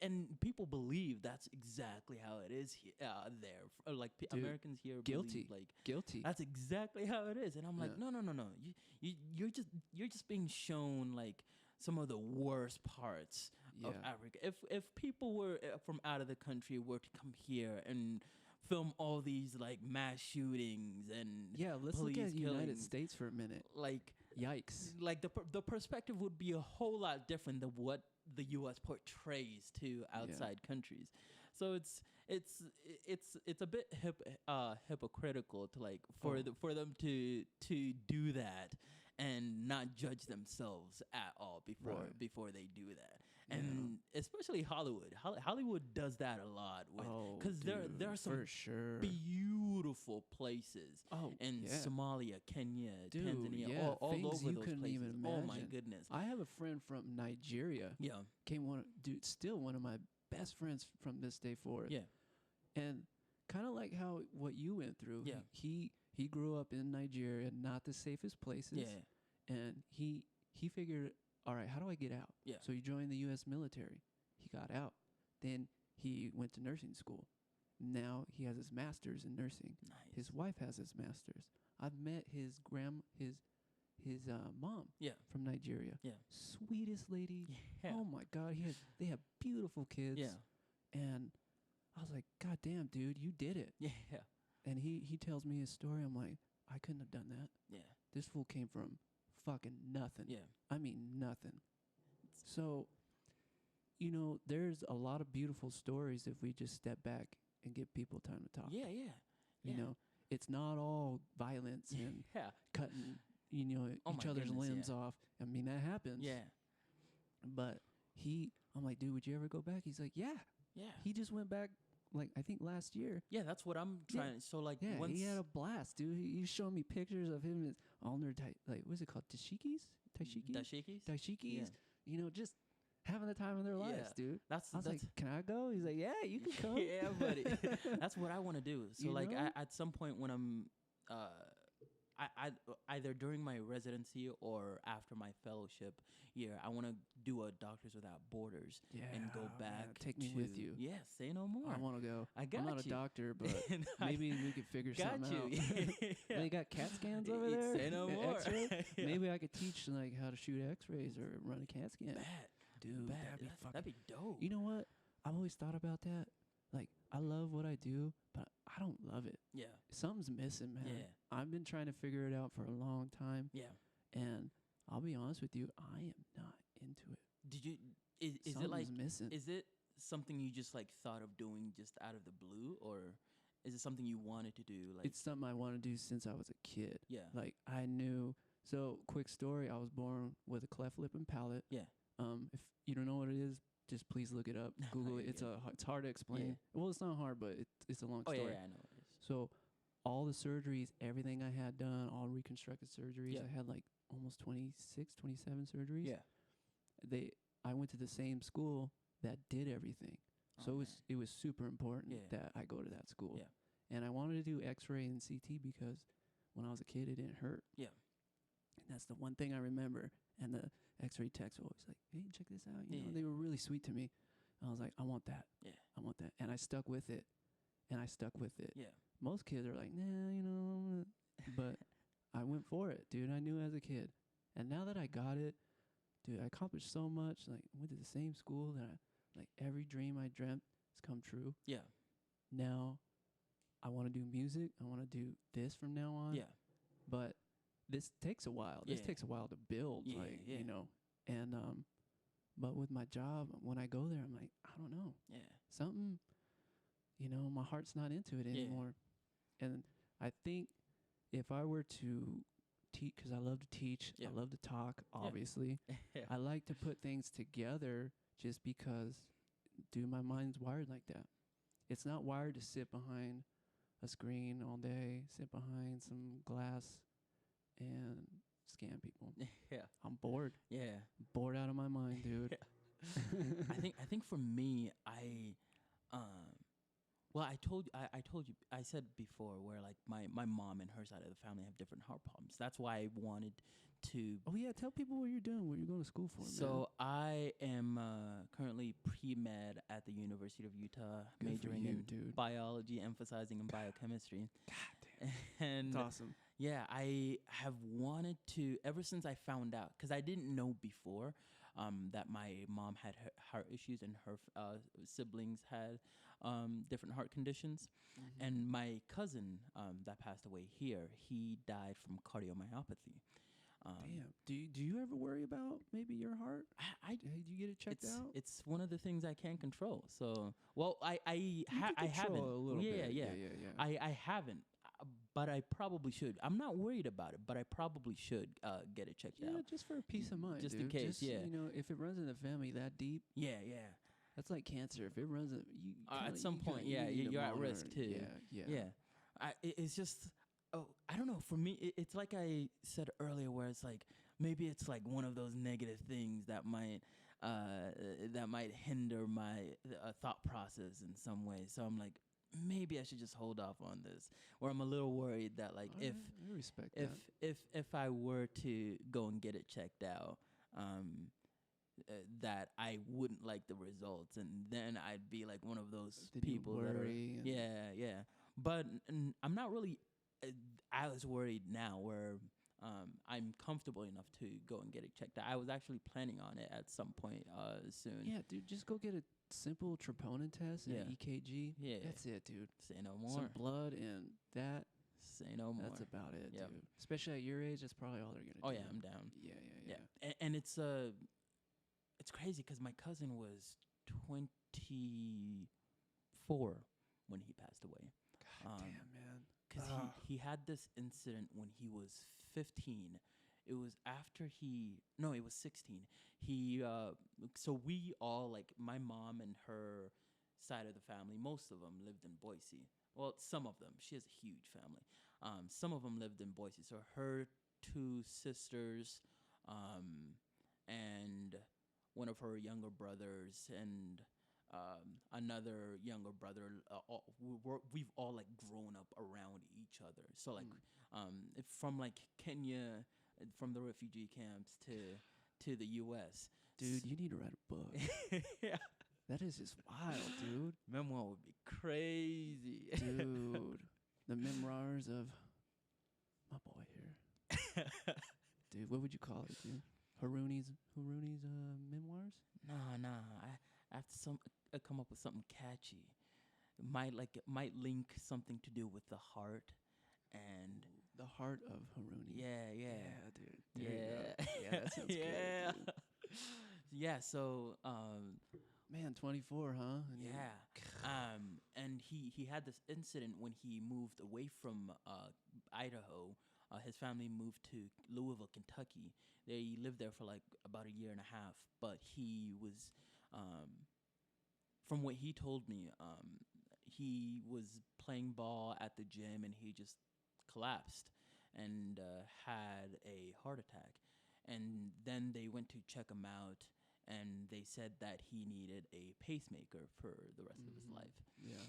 and people believe that's exactly how it is here, there. Like Dude, Americans here guilty. believe like Guilty. that's exactly how it is, and I'm like, Yeah. no. You're just being shown like some of the worst parts of Yeah. Africa. If people were from out of the country were to come here and film all these like mass shootings and Yeah, let's look police at the United killings, States for a minute. like Yikes. the perspective would be a whole lot different than what the U.S. portrays to outside countries. So it's a bit hypocritical to like for them to do that and not judge themselves at all before they do that. And especially Hollywood. Hollywood does that a lot with because there are some for sure beautiful places in yeah. Somalia, Kenya, Dude, Tanzania, yeah, all things over you those couldn't places. even Oh my imagine. goodness. I have a friend from Nigeria. Yeah. Still one of my best friends from this day forward. Yeah. And kind of like how what you went through. Yeah. He grew up in Nigeria, not the safest places. Yeah. And he figured, all right, how do I get out? Yeah. So he joined the U.S. military. He got out. Then he went to nursing school. Now he has his master's in nursing. Nice. His wife has his master's. I've met his mom. Yeah. From Nigeria. Yeah. Sweetest lady. Yeah. Oh my God. They have beautiful kids. Yeah. And I was like, God damn, dude, you did it. Yeah. And he tells me his story. I'm like, I couldn't have done that. Yeah. This fool came from fucking nothing. Yeah. I mean, nothing. So, there's a lot of beautiful stories if we just step back and give people time to talk. Yeah. You know, it's not all violence and Yeah. cutting, Oh each my other's goodness, limbs yeah. off. I mean, that happens. Yeah. But I'm like, dude, would you ever go back? He's like, yeah. Yeah. He just went back, like, I think last year. Yeah, that's what I'm trying. So like Yeah, once he had a blast, dude. He's showing me pictures of him on their, what's it called? Dashikis? dashikis. Dashikis. Just having the time of their lives, Yeah. dude. That's I was like, can I go? He's like, yeah, you can come. yeah, buddy. That's what I want to do. So You like know? at some point when I'm I either during my residency or after my fellowship year, I want to do a Doctors Without Borders and go back. Man, take me with you. Yeah, say no more. I want to go. I got I'm not you. a doctor, but And I maybe we could figure got something out. you. Yeah. They got CAT scans over there. Say no and more. X-ray? Yeah. Maybe I could teach like how to shoot X-rays or run a CAT scan. Dude, Bad. that'd be fucking. That'd be dope. You know what? I've always thought about that. Like, I love what I do, but I don't love it. Yeah. Something's missing, man. Yeah. I've been trying to figure it out for a long time, Yeah. and I'll be honest with you, I am not into it. Did you? Is it Something's like? missing? Is it something you just like thought of doing just out of the blue, or is it something you wanted to do? Like It's something I want to do since I was a kid. yeah. Like, I knew. So, quick story: I was born with a cleft lip and palate. Yeah. If you don't know what it is, just please look it up. Google it. It's Yeah. it's hard to explain. Yeah. Well, it's not hard, but it's a long Oh story. yeah, I know what it is. So, all the surgeries, everything I had done, all reconstructed surgeries, Yeah. I had like almost 26, 27 surgeries. Yeah. I went to the same school that did everything. Oh, So man. it was super important Yeah. that I go to that school. Yeah. And I wanted to do X-ray and CT because when I was a kid, it didn't hurt. Yeah. And that's the one thing I remember. And the X-ray techs were always like, "Hey, check this out." You know, Yeah. they were really sweet to me. I was like, "I want that. Yeah. I want that." And I stuck with it. And I stuck with it. Yeah. Most kids are like, "Nah, you know," but I went for it, dude. I knew as a kid. And now that I got it, dude, I accomplished so much. Like, went to the same school that like every dream I dreamt has come true. Yeah. Now I want to do music. I want to do this from now on. Yeah. But this takes a while. This Yeah. takes a while to build, Yeah, like, yeah. you know. And but with my job, when I go there, I'm like, I don't know. Yeah. Something, you know, my heart's not into it Yeah. anymore. And I think if I were to teach, because I love to teach, Yeah. I love to talk, obviously. Yeah. I like to put things together just because, dude, my mind's wired like that. It's not wired to sit behind a screen all day, sit behind some glass and scam people. Yeah. I'm bored. Yeah. Bored out of my mind, dude. I think for me, well, I told you, I said before where like my mom and her side of the family have different heart problems. That's why I wanted to. Oh yeah, tell people what you're doing, what you're going to school for, man. So I am currently pre-med at the University of Utah, Good for majoring you, in dude. biology, emphasizing in biochemistry. God damn. And That's awesome. yeah, I have wanted to ever since I found out, because I didn't know before that my mom had heart issues and her siblings had different heart conditions. Mhm. And my cousin that passed away here, he died from cardiomyopathy. Damn. Do you ever worry about maybe your heart? Did you get it checked out? It's one of the things I can't control. So, well, I haven't. Control a little yeah, bit. yeah, Yeah. I haven't, but I probably should. I'm not worried about it, but I probably should get it checked Yeah, out. just for peace of mind, Just in dude. case, Just, yeah. You know, if it runs in the family that deep, Yeah, yeah. that's like cancer. If it runs, you At some point, yeah, need to you're at monitor risk it. too. Yeah. It's just, I don't know. For me, it's like I said earlier, where it's like maybe it's like one of those negative things that might hinder my thought process in some way. So I'm like, maybe I should just hold off on this. Or I'm a little worried that like All right, I respect that. if I were to go and get it checked out, that I wouldn't like the results, and then I'd be like one of those Then you people that are worry and- yeah. But I'm not really as worried now, where I'm comfortable enough to go and get it checked out. I was actually planning on it at some point soon. Yeah, dude, just go get a simple troponin test and Yeah. an EKG. Yeah. That's it, dude. Say no more. Some blood and that. Say no more. That's about it, Yep. dude. Especially at your age, that's probably all they're gonna Oh do. yeah, I'm down. Yeah. And it's crazy because my cousin was 24 when he passed away. God damn, man. Because he had this incident when he was 15. It was after it was 16. So we all, like my mom and her side of the family, most of them lived in Boise. Well, some of them. She has a huge family. Some of them lived in Boise. So her two sisters, and one of her younger brothers, and another younger brother. We've all like grown up around each other. So like, from like Kenya, from the refugee camps to the U.S. Dude, you need to write a book. Yeah, That is just wild, dude. memoir would be crazy. Dude, the memoirs of my boy here. Dude, what would you call it, dude? Haruni's memoirs? Nah. I have to come up with something catchy. It might link something to do with the heart and The Heart of Haruni. yeah, dude. yeah, There you go. Yeah, that sounds yeah, good, dude. yeah. So Man, 24, huh? And you- yeah, and he had this incident when he moved away from Idaho. His family moved to Louisville, Kentucky. They lived there for like about a year and a half. But he was, from what he told me, he was playing ball at the gym and he just collapsed and had a heart attack. And then they went to check him out, and they said that he needed a pacemaker for the rest of his Mhm. life, Yeah.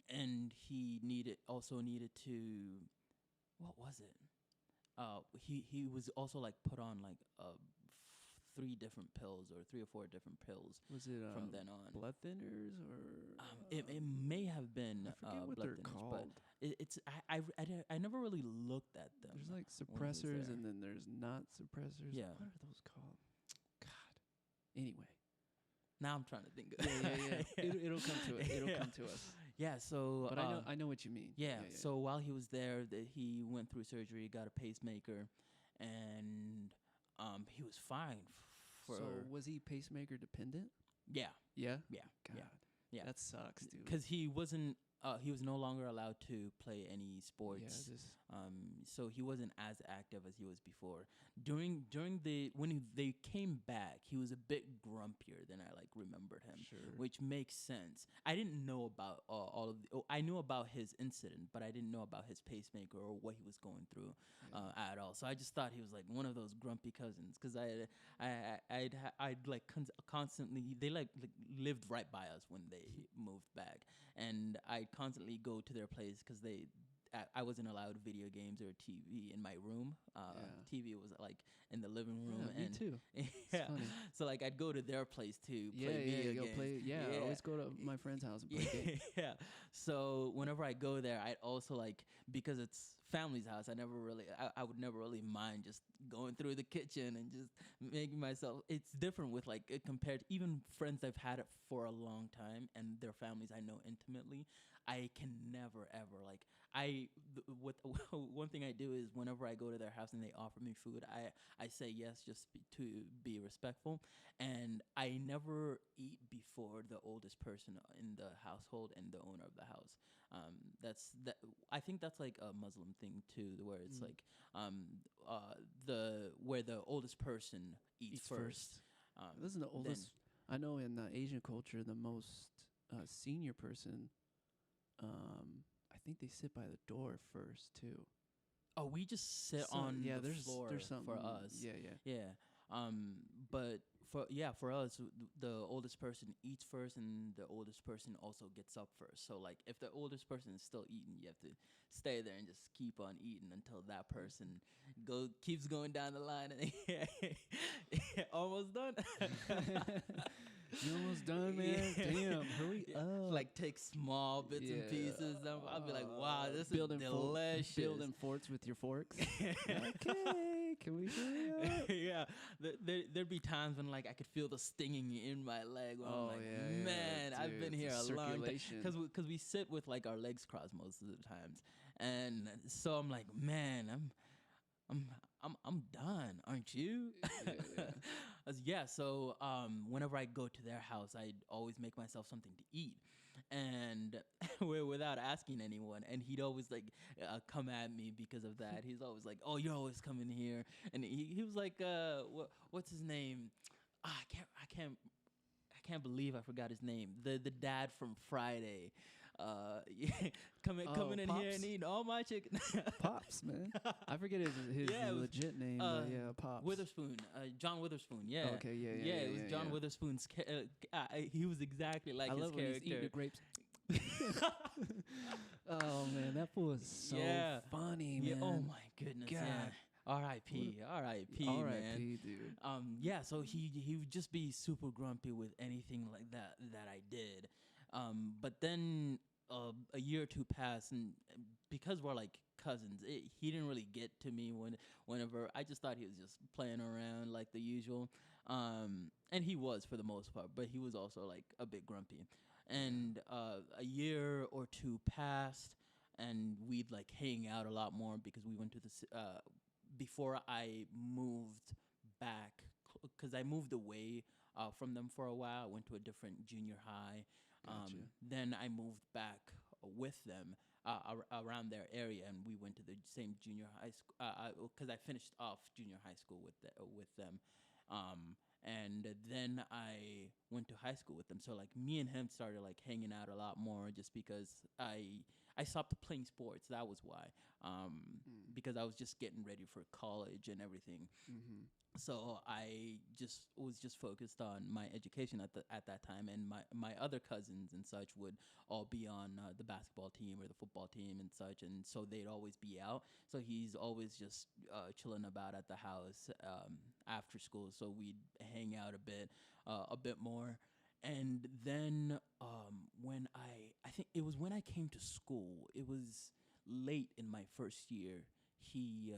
and he needed to, what was it? He was also like put on like 3 or 4 different pills Was it from then on. blood thinners or It may have been I forget what blood they're thinners, but called. I never really looked at them. There's like when I was suppressors there. and then there's not suppressors. Yeah. What are those called? God. Anyway. Now I'm trying to think. Of Yeah. It'll come to it. It'll come to us. Yeah. So, But I know what you mean. yeah. So while he was there, he went through surgery, got a pacemaker, and he was fine for. So was he pacemaker dependent? Yeah. Yeah. Yeah. God. Yeah. That sucks, dude. Because he wasn't. He was no longer allowed to play any sports. Yeah, just So he wasn't as active as he was before. They came back, he was a bit grumpier than I remembered him, sure. which makes sense. I didn't know about all of the. I knew about his incident, but I didn't know about his pacemaker or what he was going through at all. So I just thought he was like one of those grumpy cousins because I'd constantly they lived right by us when they moved back, and I'd constantly go to their place because I wasn't allowed video games or TV in my room. TV was like in the living room. Yeah, and me too. Yeah, funny. so like I'd go to their place to play video games. I always go to my friend's house and play games. Yeah. So whenever I go there, I'd also because it's family's house. I would never really mind just going through the kitchen and just making myself. It's different with compared to even friends I've had it for a long time and their families I know intimately. I can never ever one thing I do is whenever I go to their house and they offer me food, I say yes just to be respectful, and I never eat before the oldest person in the household and the owner of the house. I think that's like a Muslim thing too, where it's where the oldest person eats first. This is the oldest. I know in Asian culture, the most senior person. I think they sit by the door first too. Oh, we just sit on the floor there's something for us. Yeah. But for us, the oldest person eats first, and the oldest person also gets up first. So if the oldest person is still eating, you have to stay there and just keep on eating until that person keeps going down the line and almost done. You almost done, man. Damn, hurry up. Take small bits and pieces. I'll be like, wow, this is delicious. Building forts with your forks. Okay, can we hurry up? Yeah, there'd be times when I could feel the stinging in my leg. Where I'm like, man, dude, I've been here a long time. Because we sit with our legs crossed most of the times, and so I'm like, man, I'm done, aren't you? Yeah. So whenever I go to their house, I'd always make myself something to eat, and without asking anyone. And he'd always come at me because of that. He's always like, "Oh, you're always coming here," and he was like, "What's his name? I can't believe I forgot his name. The dad from Friday." Coming in Pops? here and eating all my chicken. Pops, man. I forget his legit name, but yeah, Pops. Witherspoon, John Witherspoon. Yeah. Okay, yeah. It was John Witherspoon's. He was exactly like his character. When he's eating the grapes. Oh man, that fool is so funny, man. Oh my goodness. God. Yeah. R.I.P. R.I.P. Man. R.I.P. dude. Yeah. So he would just be super grumpy with anything like that I did. But then a year or two passed, and because we're cousins, he didn't really get to me whenever. I just thought he was just playing around like the usual, and he was for the most part, but he was also a bit grumpy. And a year or two passed, and we'd hang out a lot more because we went to before I moved back, because I moved away from them for a while. I went to a different junior high. Gotcha. Then I moved back with them around their area, and we went to the same junior high school because I finished off junior high school with them. And then I went to high school with them. So me and him started hanging out a lot more, just because I stopped playing sports. That was why, Mm. because I was just getting ready for college and everything. Mm-hmm. So I just was just focused on my education at that time, and my other cousins and such would all be on the basketball team or the football team and such, and so they'd always be out. So he's always just chilling about at the house after school. So we'd hang out a bit more. And then when I think it was when I came to school, it was late in my first year. He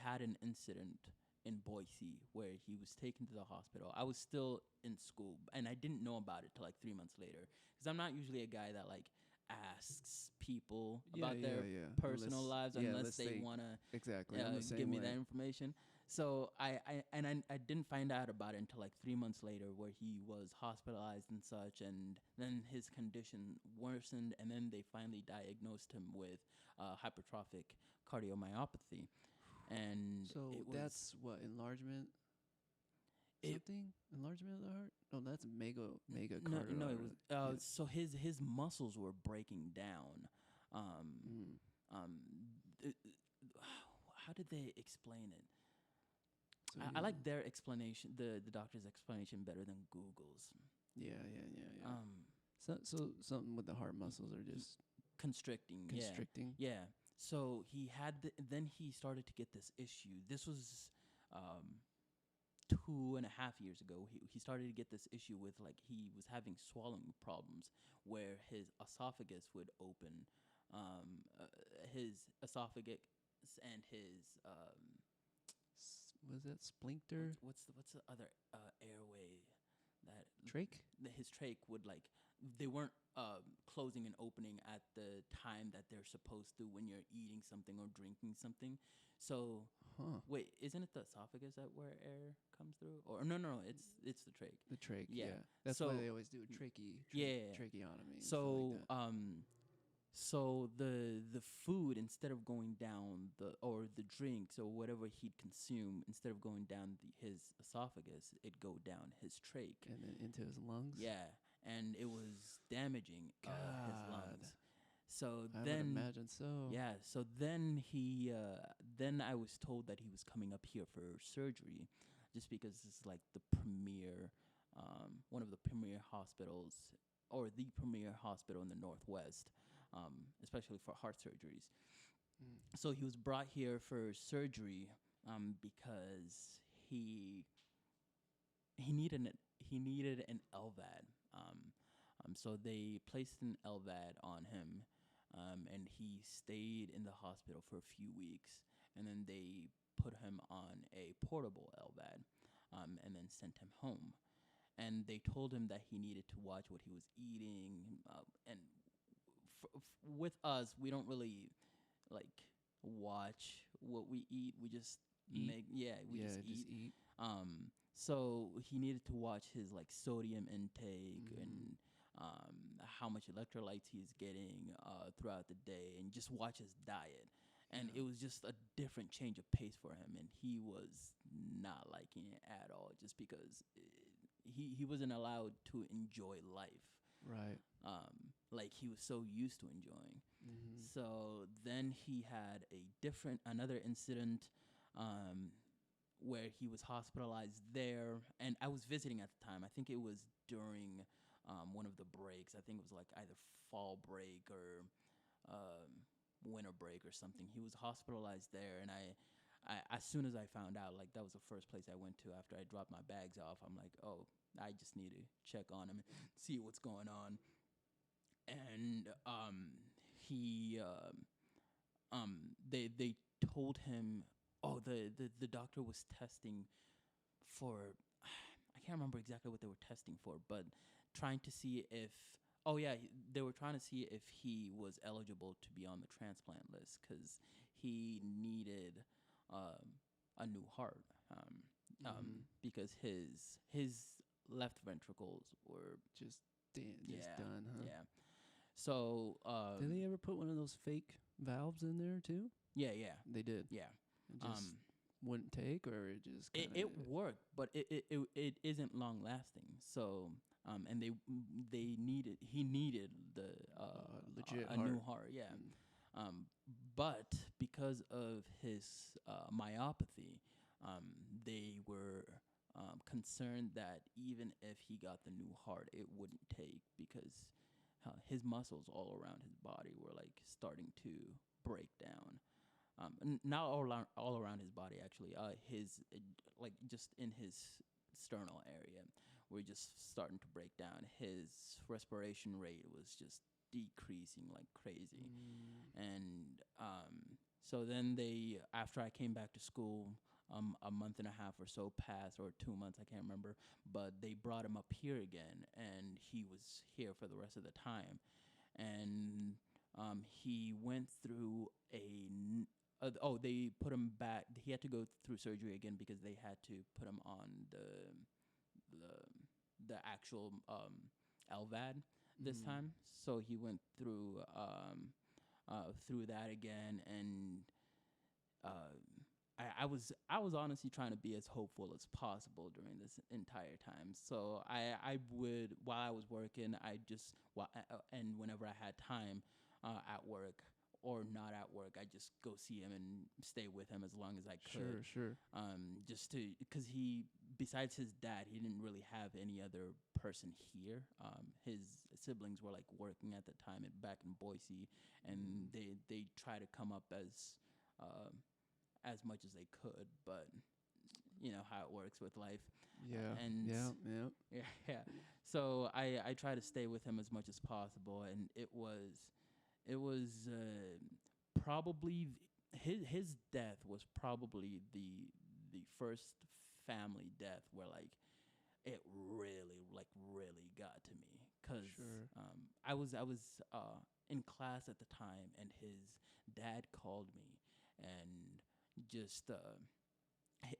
had an incident in Boise where he was taken to the hospital. I was still in school, and I didn't know about it till like 3 months later, because I'm not usually a guy that like asks people Yeah, about their yeah, yeah. personal lives unless Unless they want to exactly. I'm the give same me way. that information. So I didn't find out about it until like 3 months later, where he was hospitalized and such, and then his condition worsened, and then they finally diagnosed him with hypertrophic cardiomyopathy, and So it was that's what enlargement it. something enlargement of the heart. No, that's mega No, no, it was yeah. so his muscles were breaking down. Um, Mm. th- how did they explain it? So I like their explanation, the doctor's explanation, better than Google's. yeah. Um, So something with the heart muscles are just Constricting, constricting. yeah. So he had then he started to get this issue. This was um, 2.5 years ago. He started to get this issue with, like, he was having swallowing problems where his esophagus would open, his esophagus and his Was that sphincter? what's the other airway that Trach? his trach would, like, they weren't closing and opening at the time that they're supposed to when you're eating something or drinking something. So Huh. wait, isn't it the esophagus that where air comes through? Or no, it's the trach. The trach, Yeah. yeah. That's So why they always do yeah. tracheotomy and stuff So like that. so the food, instead of going down the drinks or whatever he'd consume, instead of going down his esophagus, it'd go down his trach. And then into his lungs. Yeah, and it was damaging his God. lungs. So I would then, imagine so. yeah, so then then I was told that he was coming up here for surgery, just because it's like the premier, one of the premier hospitals, or the premier hospital in the Northwest, especially for heart surgeries. Mm. So he was brought here for surgery because he needed an LVAD. So they placed an LVAD on him, and he stayed in the hospital for a few weeks, and then they put him on a portable LVAD, and then sent him home. And they told him that he needed to watch what he was eating, and with us, we don't really like watch what we eat. We just Eat? we just just eat. eat. So he needed to watch his, like, sodium intake Mhm. and how much electrolytes he's getting throughout the day, and just watch his diet. And Yeah. it was just a different change of pace for him, and he was not liking it at all, just because he wasn't allowed to enjoy life Right. like he was so used to enjoying. Mm-hmm. So then he had another incident where he was hospitalized there, and I was visiting at the time. I think it was during one of the breaks. I think it was like either fall break or winter break or something. He was hospitalized there, and I as soon as I found out, like, that was the first place I went to after I dropped my bags off. I'm like, oh, I just need to check on him, see what's going on. And he they told him, oh, the doctor was testing for, I can't remember exactly what they were testing for, but trying to see if, oh yeah, they were trying to see if he was eligible to be on the transplant list, because he needed a new heart, Mm-hmm. because his left ventricles were, Just yeah, just done, huh? yeah. So Did they ever put one of those fake valves in there too? yeah, They did. yeah. It just wouldn't take, or it just kind It worked, but it isn't long lasting. So and they needed he needed the Legit a heart. new heart, yeah. Mm. Um, but because of his myopathy, they were concerned that even if he got the new heart, it wouldn't take because his muscles all around his body were like starting to break down. Not all around his body actually. His like just in his sternal area, were just starting to break down. His respiration rate was just decreasing like crazy, Mm. and so then they after I came back to school. A month and a half or so passed, or 2 months, I can't remember. But they brought him up here again, and he was here for the rest of the time. And he went through they put him back. He had to go through surgery again because they had to put him on the actual LVAD this Mm. time. So he went through that again, and uh, I was honestly trying to be as hopeful as possible during this entire time. So I would, while I was working, and whenever I had time at work or not at work, I just go see him and stay with him as long as I could. Sure, sure. Just to because besides his dad, he didn't really have any other person here. His siblings were like working at the time back in Boise, and Mm. they try to come up uh, as much as they could, but you know how it works with life. Yeah, And yeah, yeah. yeah, yeah. So I try to stay with him as much as possible, and it was probably his death was probably the first family death where like it really got to me because Sure. I was in class at the time, and his dad called me and just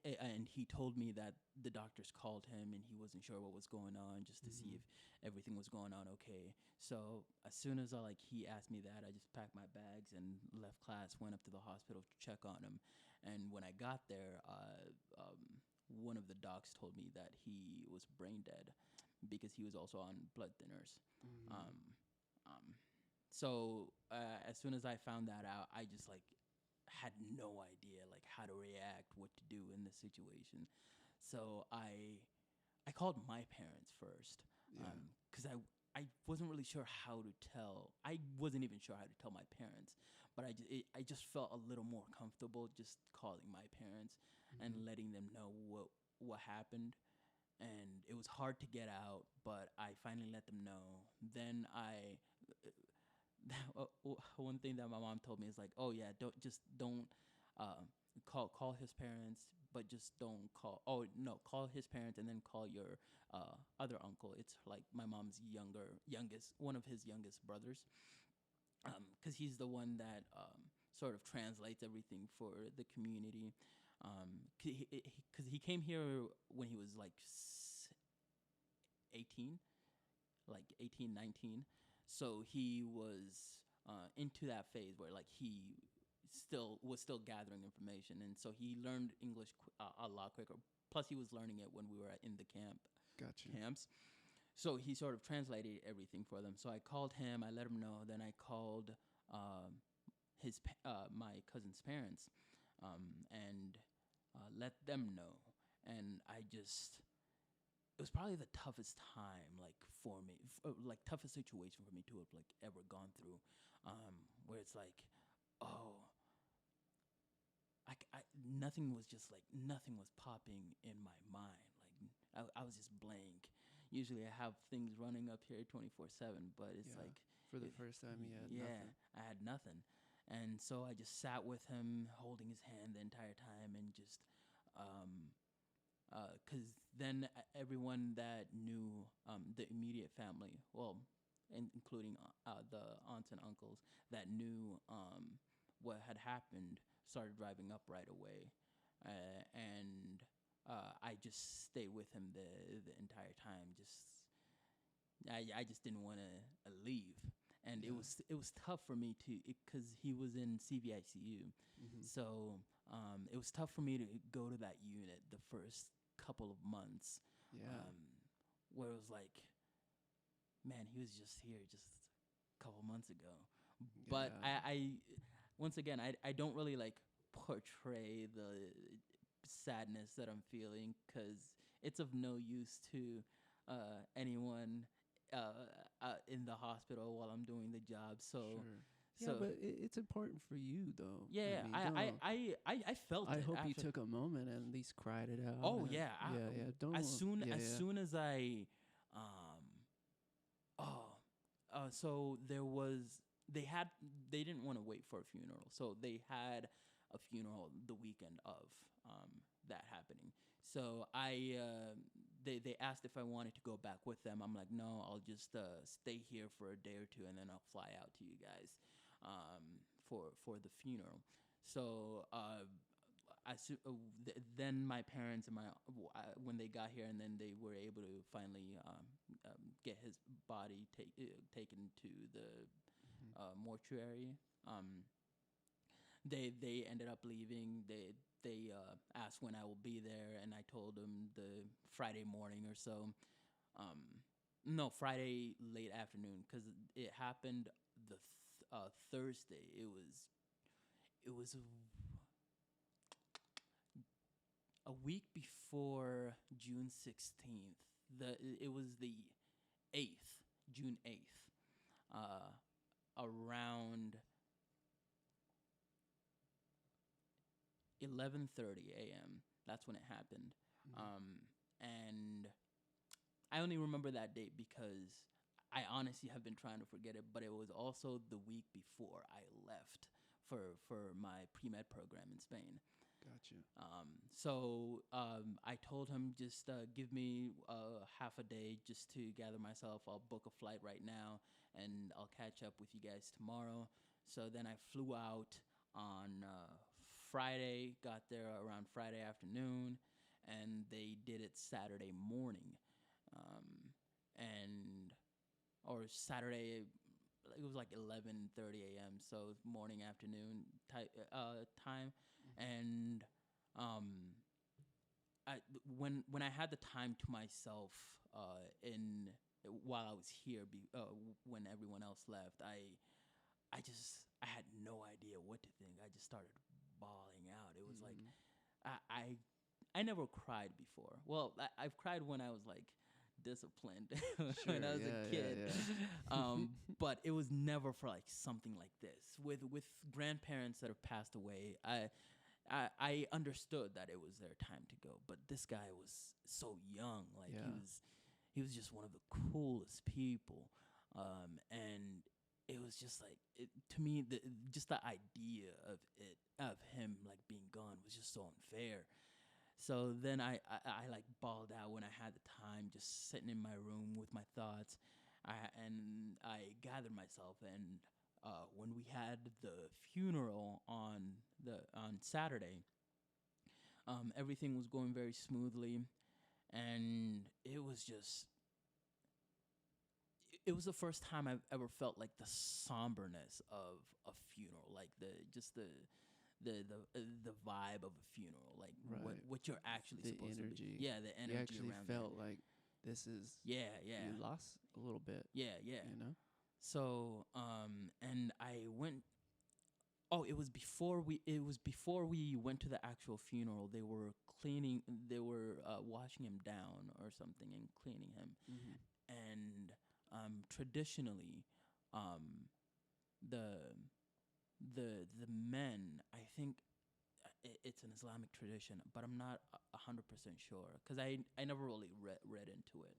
and he told me that the doctors called him and he wasn't sure what was going on, just to see Mm. if everything was going on okay. So as soon as he asked me that, I just packed my bags and left class, went up to the hospital to check on him. And when I got there, one of the docs told me that he was brain dead because he was also on blood thinners. Mm. Um, um, so as soon as I found that out, I just like had no idea like how to react, what to do in this situation. So I called my parents first Yeah. because I wasn't really sure how to tell. I wasn't even sure how to tell my parents, but I just felt a little more comfortable just calling my parents and Mhm. letting them know what happened. And it was hard to get out, but I finally let them know. Then one thing that my mom told me is like, oh yeah, don't uh, call his parents, but just don't call. Oh no, call his parents and then call your other uncle. It's like my mom's youngest, one of his youngest brothers, because he's the one that sort of translates everything for the community. Because he came here when he was like 18, like 18, 19. So he was into that phase where like he still gathering information, and so he learned English a lot quicker. Plus, he was learning it when we were in the Got you. camps. So he sort of translated everything for them. So I called him, I let him know. Then I called my cousin's parents, and let them know. And it was probably the toughest time like for me, like toughest situation for me to have like ever gone through, where it's like, oh, nothing was just like nothing was popping in my mind. Like I was just blank. Usually I have things running up here 24/7, but it's Yeah. like, For the first time, he had yeah, nothing. I had nothing. And so I just sat with him, holding his hand the entire time, and just um, because then everyone that knew the immediate family, well, including the aunts and uncles that knew what had happened, started driving up right away, and I just stayed with him the entire time. I just didn't want to leave, and Yeah. it was tough for me to because he was in CVICU, Mm-hmm. so it was tough for me to go to that unit the first couple of months, Yeah. where it was like man, he was just here just a couple months ago. But Yeah. I once again, I don't really like portray the sadness that I'm feeling because it's of no use to anyone in the hospital while I'm doing the job. So, Sure. Yeah, so but it's important for you though. I yeah, mean, don't. I felt I it hope you after. took a moment and at least cried it out. Oh And yeah, yeah, yeah. Don't. Yeah, as yeah. soon as I, um, oh, so there was they didn't want to wait for a funeral, so they had a funeral the weekend of that happening. So they asked if I wanted to go back with them. I'm like, no, I'll just stay here for a day or two, and then I'll fly out to you guys for the funeral. So then my parents and when they got here, and then they were able to finally get his body taken to the Mhm. mortuary. They ended up leaving. They asked when I will be there, and I told them the Friday morning or so. No, Friday late afternoon, because it happened the Thursday. It was a week before June 16th. It was the 8th, June 8th, around 11:30 a.m. That's when it happened. Mhm. And I only remember that date because I honestly have been trying to forget it, but it was also the week before I left for my pre-med program in Spain. Got you. I told him just give me half a day just to gather myself. I'll book a flight right now, and I'll catch up with you guys tomorrow. So then I flew out on Friday, got there around Friday afternoon, and they did it Saturday morning, and or Saturday. It was like 11:30 a.m. So morning afternoon time, Mhm. and um, when I had the time to myself in while I was here, when everyone else left, I had no idea what to think. I just started bawling out. It was like Mhm. I I never cried before. Well, I've cried when I was like disciplined when Sure. I was Yeah, a yeah, kid, yeah. but it was never for like something like this with grandparents that have passed away. I understood that it was their time to go, but this guy was so young. Like Yeah. he was just one of the coolest people, and it was just like to me just the idea of him like being gone was just so unfair. So then I like bawled out when I had the time, just sitting in my room with my thoughts. And I gathered myself, and when we had the funeral on Saturday, everything was going very smoothly, and it was the first time I've ever felt like the somberness of a funeral, like the vibe of a funeral, like Right. what you're actually The supposed to be. energy. Yeah, the You energy actually around there. felt like this is Yeah, yeah, you lost a little bit. yeah, yeah. You know. So, and I went. Oh, it was before we went to the actual funeral. They were cleaning. They were washing him down or something and cleaning him. Mhm. And traditionally, um, the the men, I think it's an Islamic tradition, but I'm not 100% sure because I never really read into it.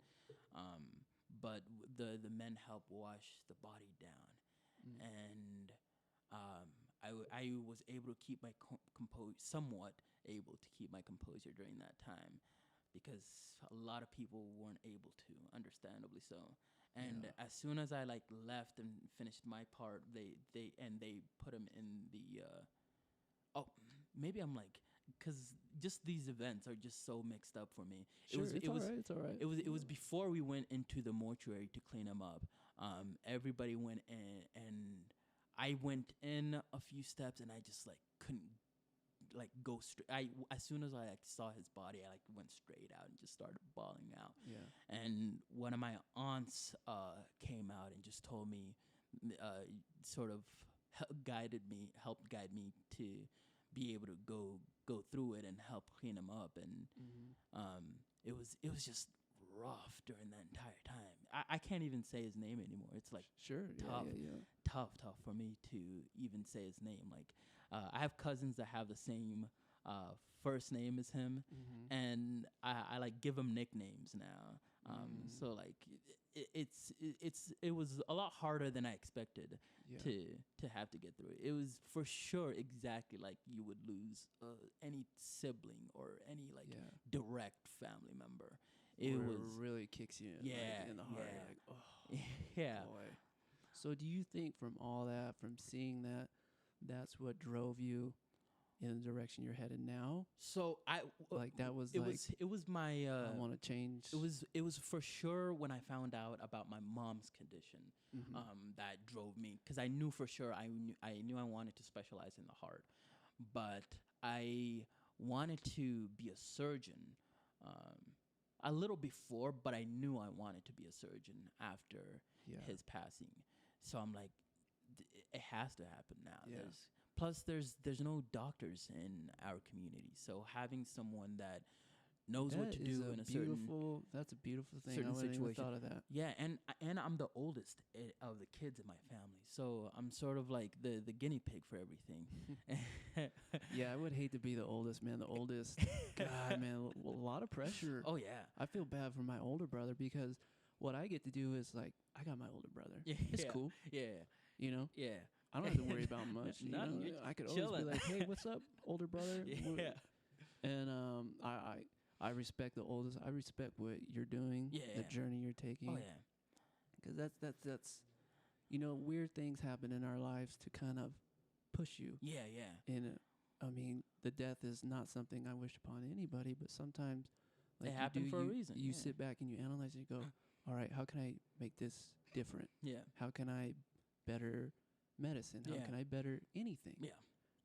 But the men help wash the body down, Mm. and I was able to keep my somewhat able to keep my composure during that time because a lot of people weren't able to, understandably so. And Yeah. as soon as I like left and finished my part, they put him in the oh, maybe I'm like, because just these events are just so mixed up for me. Sure. It's all right. It's all right. It was before we went into the mortuary to clean him up. Everybody went in, and I went in a few steps, and I just like couldn't like go straight. As soon as I like saw his body, I like went straight out and just started bawling out. Yeah. And one of my aunts came out and just told me, sort of helped guide me to be able to go through it and help clean him up. And it was just rough during that entire time. I can't even say his name anymore. It's like Sure. tough, Yeah. tough for me to even say his name. Like, I have cousins that have the same first name as him, Mm-hmm. and I like give him nicknames now. So like it was a lot harder than I expected Yeah. to have to get through it. It was for sure exactly like you would lose any sibling or any like Yeah. direct family member. It It was really kicks you in, yeah, like, in the heart. yeah. You're like, oh, yeah. boy. So do you think from all that, from seeing that, that's what drove you in the direction you're headed now? So Like that was it like, was my I want to change. it was for sure when I found out about my mom's condition Mhm. that drove me, because I knew for sure I knew I wanted to specialize in the heart, but I wanted to be a surgeon a little before, but I knew I wanted to be a surgeon after Yeah. his passing. So I'm like, it has to happen now. Yeah. There's no doctors in our community, so having someone that knows what That to is do a in a certain that's a beautiful thing. I certain wouldn't even situation. thought of that. yeah, and I'm the oldest of the kids in my family, so I'm sort of like the guinea pig for everything. Yeah, I would hate to be the oldest, man. The oldest. God, man, a lot of pressure. Oh yeah. I feel bad for my older brother because what I get to do is like, I got my older brother. It's Yeah. cool. Yeah. You know, Yeah. I don't have to worry about much. You know, Nothing, you're I could always chilling. be like, hey, what's up, older brother? Yeah. And I respect the oldest. I respect what you're doing, the Yeah. journey you're taking. Oh yeah. Because that's you know, weird things happen in our lives to kind of push you. Yeah. Yeah. And I mean, the death is not something I wish upon anybody, but sometimes like It happened for a reason. You yeah. sit back and you analyze and you go, all right, how can I make this different? Yeah. How can I better medicine? How Yeah. can I better anything? Yeah.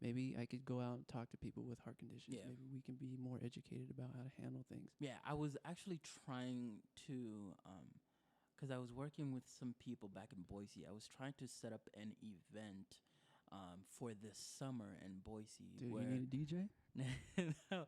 Maybe I could go out and talk to people with heart conditions. Yeah. Maybe we can be more educated about how to handle things. Yeah, I was actually trying to, because I was working with some people back in Boise. I was trying to set up an event for this summer in Boise. Dude, where you need a DJ? No,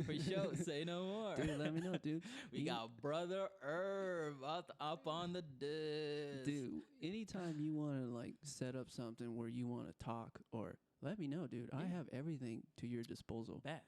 for sure, say no more. Dude, let me know, dude. We got brother Erbe up on the disc. Dude, anytime you want to like set up something where you want to talk, or let me know, dude. I Yeah. have everything to your disposal. Bet.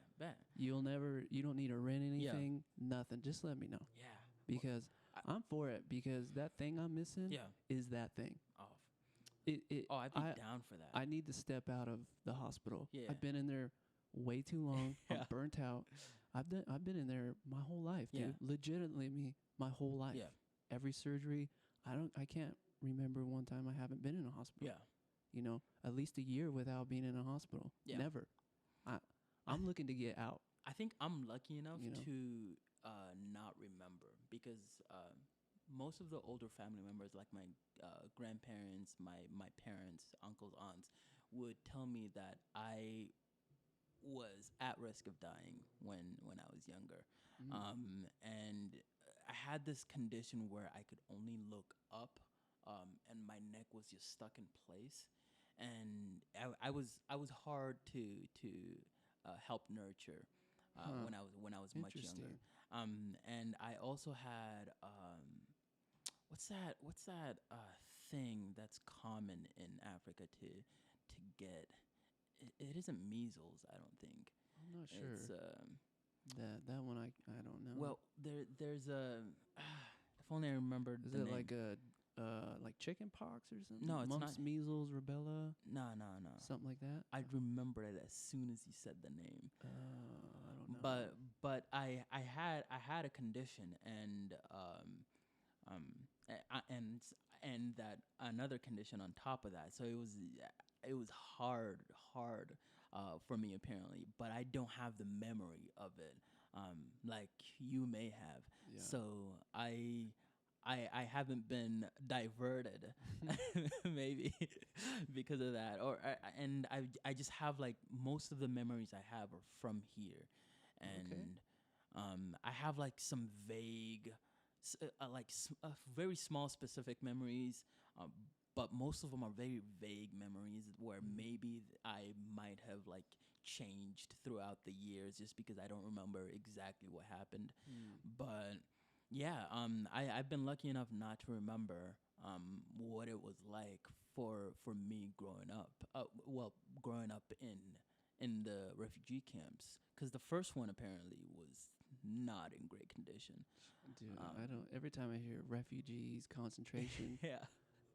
You don't need to rent anything, nothing. Just let me know Yeah. because I'm for it, because that thing I'm missing Yeah. is that thing. Oh, I'd I'd be down for that. I need to step out of the hospital. Yeah. I've been in there way too long. Yeah. I'm burnt out. I've been in there my whole life, dude. Yeah. Legitimately my whole life. Yeah. Every surgery. I can't remember one time I haven't been in a hospital. Yeah. You know, at least a year without being in a hospital. Yeah. Never. I'm looking to get out. I think I'm lucky enough You know? to not remember, because most of the older family members, like my grandparents, my parents, uncles, aunts, would tell me that I was at risk of dying when I was younger. And I had this condition where I could only look up, and my neck was just stuck in place, and I was hard to help nurture when I was much younger. Interesting. And I also had what's that thing that's common in Africa to get? It isn't measles, I don't think. I'm not sure. It's that one I don't know. well, there's a if only I remembered is the it name. like chicken pox or something? No, it's Mumps, not. measles, rubella, No. something like that. I'd remember it as soon as you said the name. I don't know. But I had a condition, and and that another condition on top of that. So it was hard for me, apparently, but I don't have the memory of it like you may have. Yeah. So I I haven't been diverted, maybe because of that. And I just have like most of the memories I have are from here, and Okay. I have like some vague, very small specific memories. Um, but most of them are very vague memories where maybe I might have like changed throughout the years just because I don't remember exactly what happened. Mm. But yeah, I've been lucky enough not to remember what it was like for me growing up. Growing up in the refugee camps, because the first one apparently was not in great condition. Dude, I Um, don't. Every time I hear refugees concentration, yeah,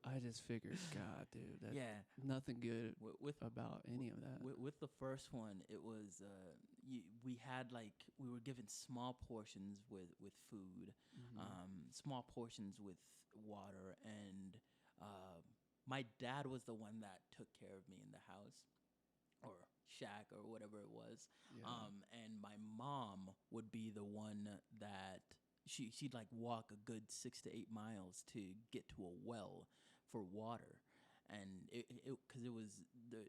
I just figure, God, dude, that yeah. nothing good With about any of that. with the first one, it was we had like we were given small portions with food, Mm-hmm. small portions with water, and uh, my dad was the one that took care of me in the house or shack or whatever it was, Yeah. and my mom would be the one that she'd like walk a good 6 to 8 miles to get to a well for water, and because it was the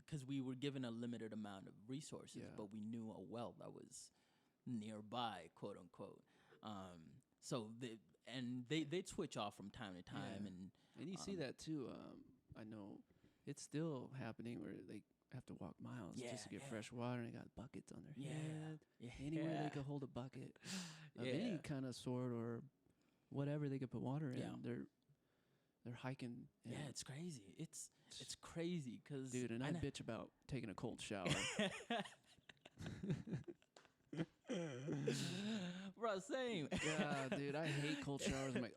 because we were given a limited amount of resources, Yeah. but we knew a well that was nearby, quote unquote. So they'd switch off from time to time, Yeah. and And you see um, that too. I know it's still happening where they have to walk miles yeah, just to get yeah, fresh water, and they got buckets on their head. yeah, Anywhere yeah, they could hold a bucket of yeah, any kind of sort or whatever they could put water in, yeah. they're hiking. And Yeah, it's crazy. It's crazy because dude, and I bitch about taking a cold shower. bro, same. God, dude, I hate cold showers. I'm like,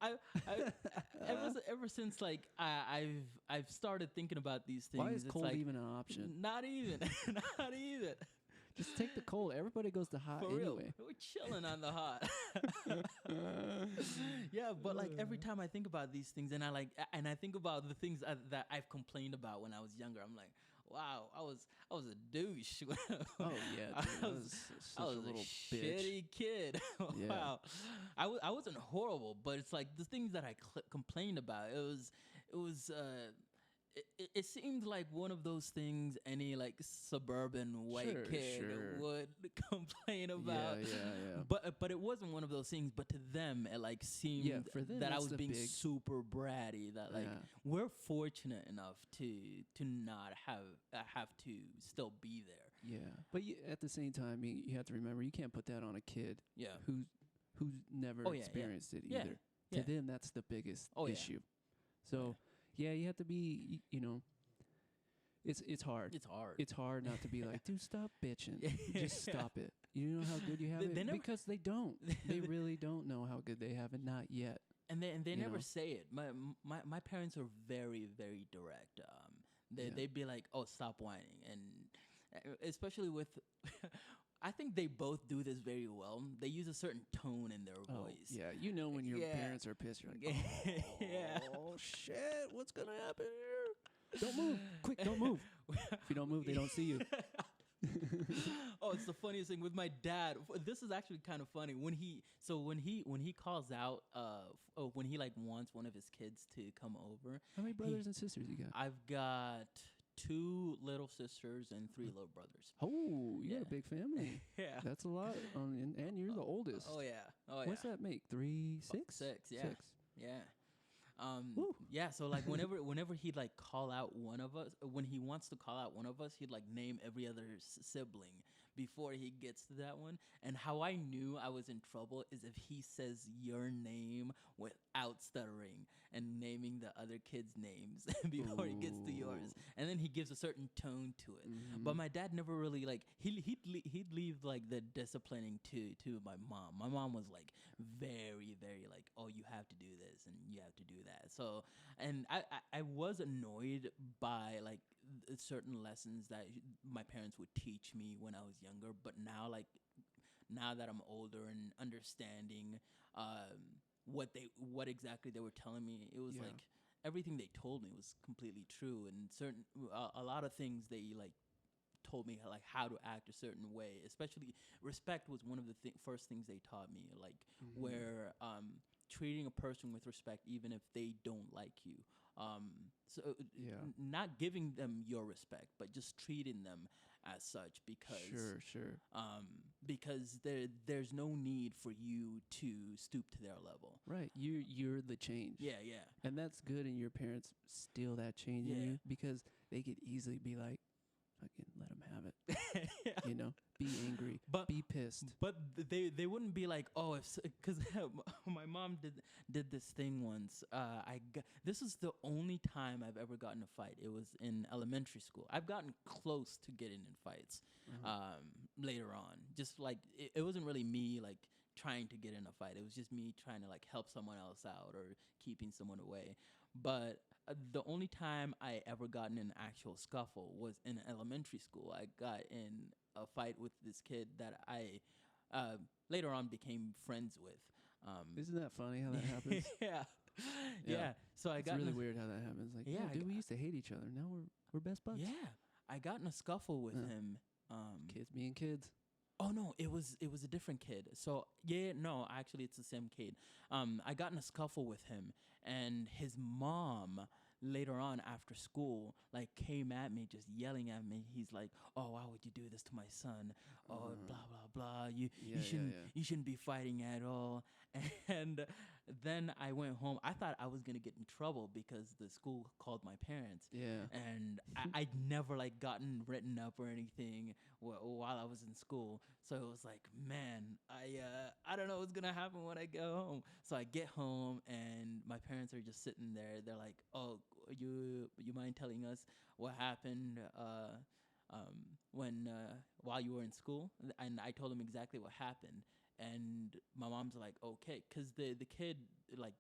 I, I ever since like I've started thinking about these things. why is It's cold like even an option? not even, not even. Just take the cold. Everybody goes to hot For real, anyway. we're chilling on the hot. Yeah, but like every time I think about these things, and I think about the things that I've complained about when I was younger, I'm like, wow, I was a douche. Oh yeah, dude, I was I such was a little a bitch. shitty kid. Yeah. Wow, I wasn't horrible, but it's like the things that I complained about. It was it seemed like one of those things any like suburban white Sure, kid sure. would complain Yeah, about. yeah. But it wasn't one of those things. But to them, it like Yeah, seemed for them that I that's was the being big. super bratty. That like Yeah, we're fortunate enough to not have to still be there. yeah. But at the same time, you have to remember you can't put that on a kid Yeah. who's never Oh yeah. Yeah. experienced it Yeah. either. Yeah. To them, that's the biggest Oh yeah. issue. So yeah, you have to be. It's hard. It's hard. It's hard not to be like, dude, stop bitching. Yeah. Just stop it. You know how good you have They it? never- Because they don't. They really don't know how good they have it. Not yet. And they you never know. say it. My parents are very very direct. Yeah. They'd be like, "Oh, stop whining," and especially with, I think they both do this very well. They use a certain tone in their Oh, voice. yeah. You know when your Yeah. parents are pissed, you're like, Yeah. oh, shit, what's going to happen here? Don't move. Quick, don't move. If you don't move, they don't see you. Oh, it's the funniest thing with my dad. This is actually kind of funny when he calls out when he like wants one of his kids to come over. How many brothers and sisters you got? I've got 2 little sisters and 3 little brothers. Oh, you got Yeah. a big family. Yeah. That's a lot. And you're the oldest. Oh yeah. Oh yeah. What's that make? 3, 6? 6, yeah. 6. Yeah. Woo. Yeah, so like whenever he'd like call out one of us, when he wants to call out one of us, he'd like name every other sibling before he gets to that one. And how I knew I was in trouble is if he says your name without stuttering and naming the other kids' names before he gets to yours. Ooh. And then he gives a certain tone to it. Mhm. But my dad never really like he'd leave like the disciplining to my mom. My mom was like very very like, oh, you have to do this and you have to do that. So and I was annoyed by like certain lessons that my parents would teach me when I was younger. But now like now that I'm older and understanding what exactly they were telling me, it was Yeah. like everything they told me was completely true, and certain a lot of things they like told me like how to act a certain way. Especially respect was one of the first things they taught me, like Mhm. where treating a person with respect, even if they don't like you. So Yeah. not giving them your respect, but just treating them as such, Sure. because there's no need for you to stoop to their level. Right. You're the change. Yeah. And that's good, and your parents steal that change in Yeah. you, because they could easily be like, fucking let them have it. Yeah. You know, be angry, But be pissed. But they wouldn't be like, oh, because my mom did this thing once. This is the only time I've ever gotten a fight. It was in elementary school. I've gotten close to getting in fights later on. Just like it wasn't really me like trying to get in a fight. It was just me trying to like help someone else out or keeping someone away. But the only time I ever got in an actual scuffle was in elementary school. I got in a fight with this kid that I later on became friends with. Isn't that funny how that happens? Yeah. So I It's got really weird how that happens. Like, Yeah, yeah, dude, we used to hate each other. Now we're best buds. Yeah, I got in a scuffle with him. Kids being kids. Oh no, it was a different kid. So yeah, no, actually it's the same kid. I got in a scuffle with him, and his mom later on after school like came at me just yelling at me. He's like, "Oh, why would you do this to my son? Oh, blah blah blah. You shouldn't be fighting at all." And then I went home. I thought I was gonna get in trouble because the school called my parents. Yeah. And I'd never like gotten written up or anything while I was in school. So it was like, man, I don't know what's gonna happen when I go home. So I get home and my parents are just sitting there. They're like, "Oh, you mind telling us what happened when while you were in school?" And I told them exactly what happened. And my mom's like, "Okay," because the kid like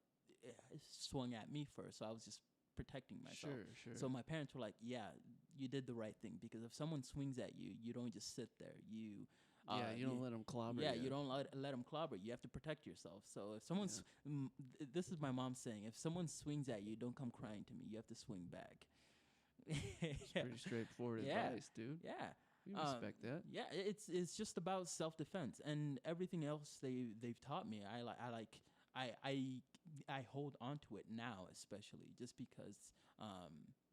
swung at me first, so I was just protecting myself. Sure. So my parents were like, "Yeah, you did the right thing, because if someone swings at you, you don't just sit there. You you don't let them clobber. Yeah, you don't let them clobber. You have to protect yourself. So if someone's this is my mom saying, if someone swings at you, don't come crying to me. You have to swing back. It's pretty straightforward advice, dude. Yeah. We respect that. Yeah, it's just about self-defense, and everything else they've taught me. I hold on to it now, especially just because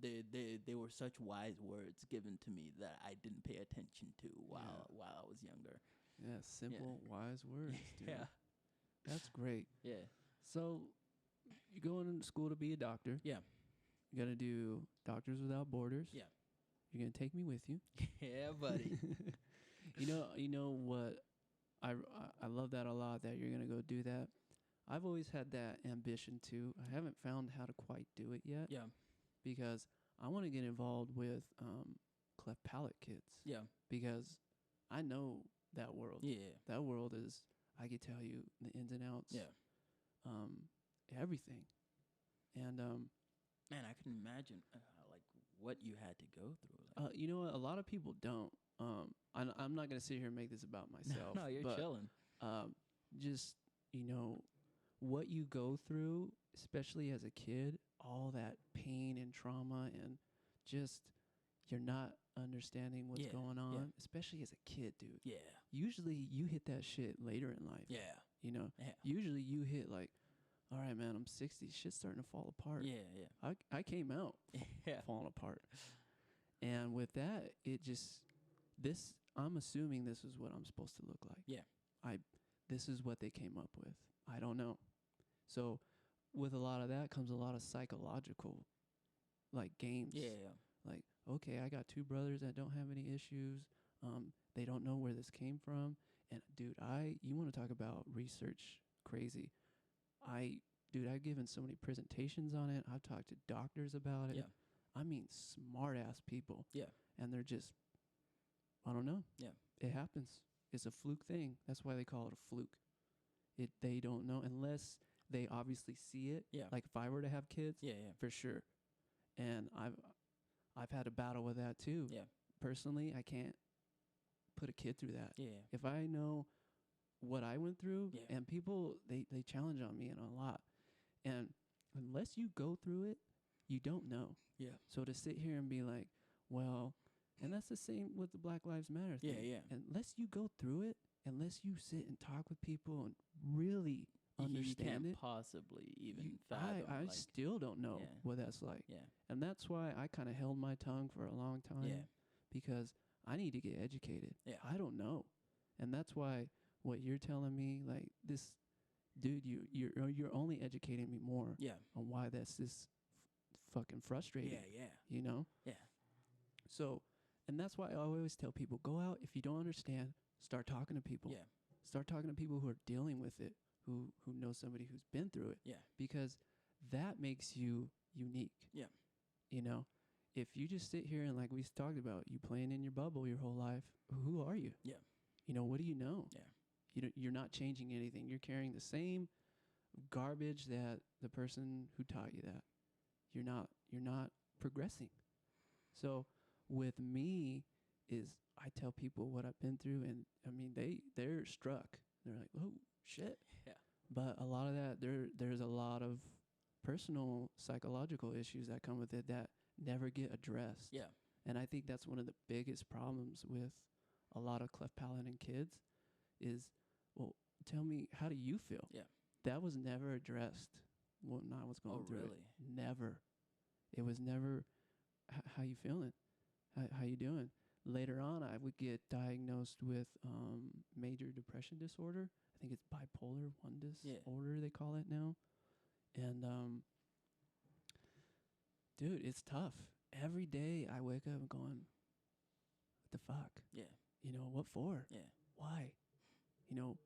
they were such wise words given to me that I didn't pay attention to while I was younger. Yeah, simple, wise words, dude. Yeah. That's great. Yeah. So you're going to school to be a doctor. Yeah. You're going to do Doctors Without Borders. Yeah. You're going to take me with you. Yeah, buddy. You know what? I love that a lot, that you're going to go do that. I've always had that ambition too. I haven't found how to quite do it yet. Yeah. Because I want to get involved with cleft palate kids. Yeah. Because I know that world. Yeah. That world is, I could tell you the ins and outs. Yeah. Everything. And man, I can imagine like what you had to go through. Like. you know what? A lot of people don't. I'm not gonna sit here and make this about myself. No, you're chilling. Just what you go through, especially as a kid, all that pain and trauma, and just you're not understanding what's going on, especially as a kid, dude. Yeah. Usually you hit that shit later in life. Yeah. Usually you hit like, all right, man, I'm 60. Shit's starting to fall apart. Yeah. I came out falling apart. And with that, I'm assuming this is what I'm supposed to look like. Yeah. This is what they came up with. I don't know. So with a lot of that comes a lot of psychological like games. Yeah. Like, okay, I got two brothers that don't have any issues. They don't know where this came from. And dude, you want to talk about research crazy. I've given so many presentations on it. I've talked to doctors about it. Yeah. I mean, smart ass people. Yeah. And they're just, I don't know. Yeah. It happens. It's a fluke thing. That's why they call it a fluke. They don't know unless they obviously see it. Yeah. Like if I were to have kids, Yeah. for sure. And I've had a battle with that too. Yeah. Personally, I can't put a kid through that. Yeah. If I know what I went through, and people they challenge on me and a lot. And unless you go through it, you don't know. Yeah. So to sit here and be like, well, and that's the same with the Black Lives Matter thing. Yeah. Unless you go through it, unless you sit and talk with people and really You understand can't it. possibly even You, fathom. I like, still don't know yeah, what that's like. yeah, And that's why I kind of held my tongue for a long time yeah, because I need to get educated. yeah, I don't know. And that's why what you're telling me, like this, dude, you're only educating me more yeah, on why that's this fucking frustrating, yeah, you know? yeah, So, and that's why I always tell people go out. If you don't understand, start talking to people. yeah, Start talking to people who are dealing with it, who know somebody who's been through it, yeah, because that makes you unique. yeah, You know, if you just sit here and like we talked about, you playing in your bubble your whole life, who are you? yeah, You know, what do you know? yeah, You're not changing anything. You're carrying the same garbage that the person who taught you that. You're not progressing. So with me is I tell people what I've been through, and I mean they're struck. They're like, oh shit. yeah, But a lot of that there's a lot of personal psychological issues that come with it that never get addressed. yeah, And I think that's one of the biggest problems with a lot of cleft palate and kids is, well, tell me, how do you feel? yeah. That was never addressed when I was going Oh, through really? it. Never. It was never, how you feeling? How you doing? Later on, I would get diagnosed with major depression disorder. I think it's bipolar 1 Yeah. disorder, they call it now. And, dude, it's tough. Every day I wake up going, what the fuck? Yeah, You know, what for? yeah, Why? You know,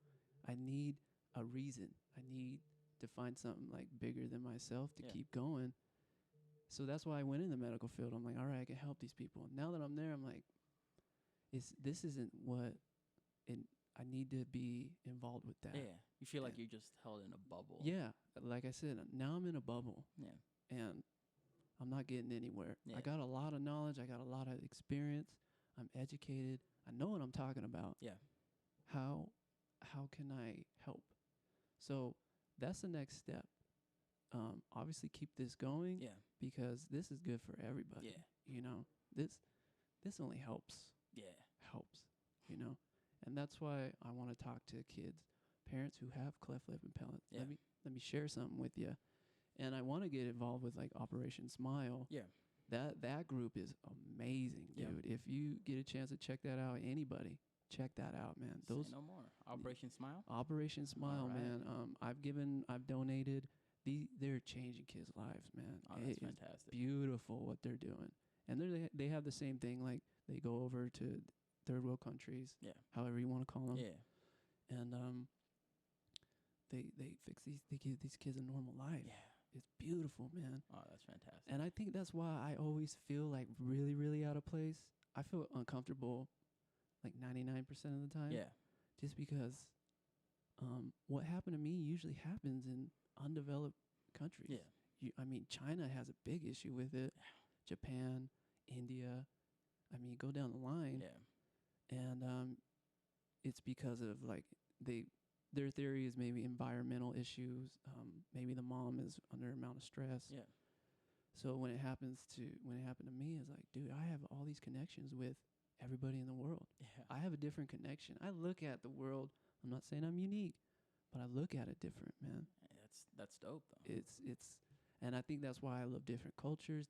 I need a reason. I need to find something like bigger than myself to Yeah. keep going. So that's why I went in the medical field. I'm like, all right, I can help these people. Now that I'm there, I'm like, this isn't what I need to be involved with that. yeah. You feel like Yeah. you're just held in a bubble. Yeah, like I said, now I'm in a bubble Yeah, and I'm not getting anywhere. Yeah. I got a lot of knowledge. I got a lot of experience. I'm educated. I know what I'm talking about. yeah, How can I help? So that's the next step. Obviously keep this going yeah, because this is good for everybody. yeah, You know, this only helps, yeah, you know, and that's why I want to talk to kids, parents who have cleft lip and palate. Yeah. Let me share something with you, and I want to get involved with like Operation Smile. yeah, That group is amazing, Yeah. dude. If you get a chance to check that out, anybody check that out, man. Those Say no more. Operation Smile. Operation Smile, Alright. man. I've donated. They're changing kids' lives, man. Oh, It that's is fantastic. beautiful what they're doing, and they have the same thing. Like they go over to third world countries, Yeah, however you want to call them, yeah, and they fix they give these kids a normal life. yeah. It's beautiful, man. Oh, that's fantastic. And I think that's why I always feel like really, really out of place. I feel uncomfortable like 99% of the time. Yeah, Just because what happened to me usually happens in undeveloped countries. yeah, I mean, China has a big issue with it. Japan, India. I mean, go down the line. yeah, And it's because of like their theory is maybe environmental issues. Maybe the mom is under amount of stress. yeah, So when it happened to me, it's like, dude, I have all these connections with everybody in the world. yeah. I have a different connection. I look at the world. I'm not saying I'm unique, but I look at it different, man. That's dope though. It's, and I think that's why I love different cultures,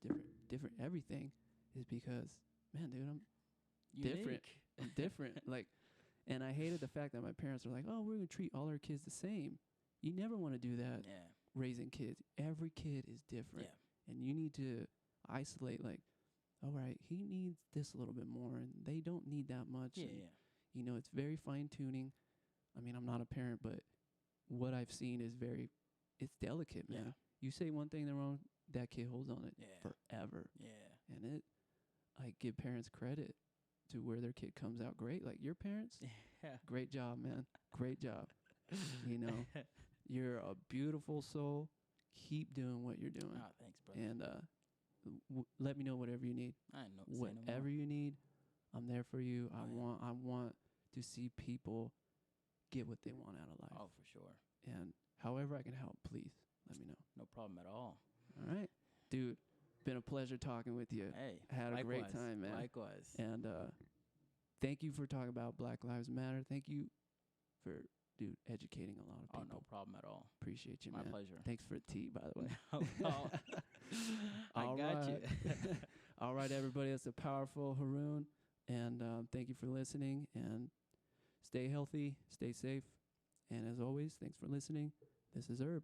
different everything, is because, man, dude, I'm different. Unique. I'm different. Like, and I hated the fact that my parents are like, oh, we're gonna treat all our kids the same. You never want to do that. Yeah, Raising kids, every kid is different, yeah, and you need to isolate. Like, all right, he needs this a little bit more, and they don't need that much. yeah, and, yeah. you know, it's very fine tuning. I mean, I'm not a parent, but what I've seen is it's delicate, man. Yeah. You say one thing wrong, that kid holds on it Yeah. forever. Yeah. And I give parents credit to where their kid comes out great. Like your parents, Yeah. great job, man. Great job. You know, you're a beautiful soul. Keep doing what you're doing. Oh, thanks, brother. And let me know whatever you need. I know. Say no more. Whatever you need, I'm there for you. Oh, yeah. I want to see people get what they want out of life. Oh, for sure. And however I can help, please let me know. No problem at all. All right, dude. Been a pleasure talking with you. Hey, Had a likewise, great time, man. Likewise. And thank you for talking about Black Lives Matter. Thank you for dude, educating a lot of Oh, people. no problem at all. Appreciate you, My man. pleasure. Thanks for the tea, by the way. Well, I All got you. right. All right, everybody. That's a powerful Harun. And thank you for listening. And stay healthy, stay safe. And as always, thanks for listening. This is Erbe.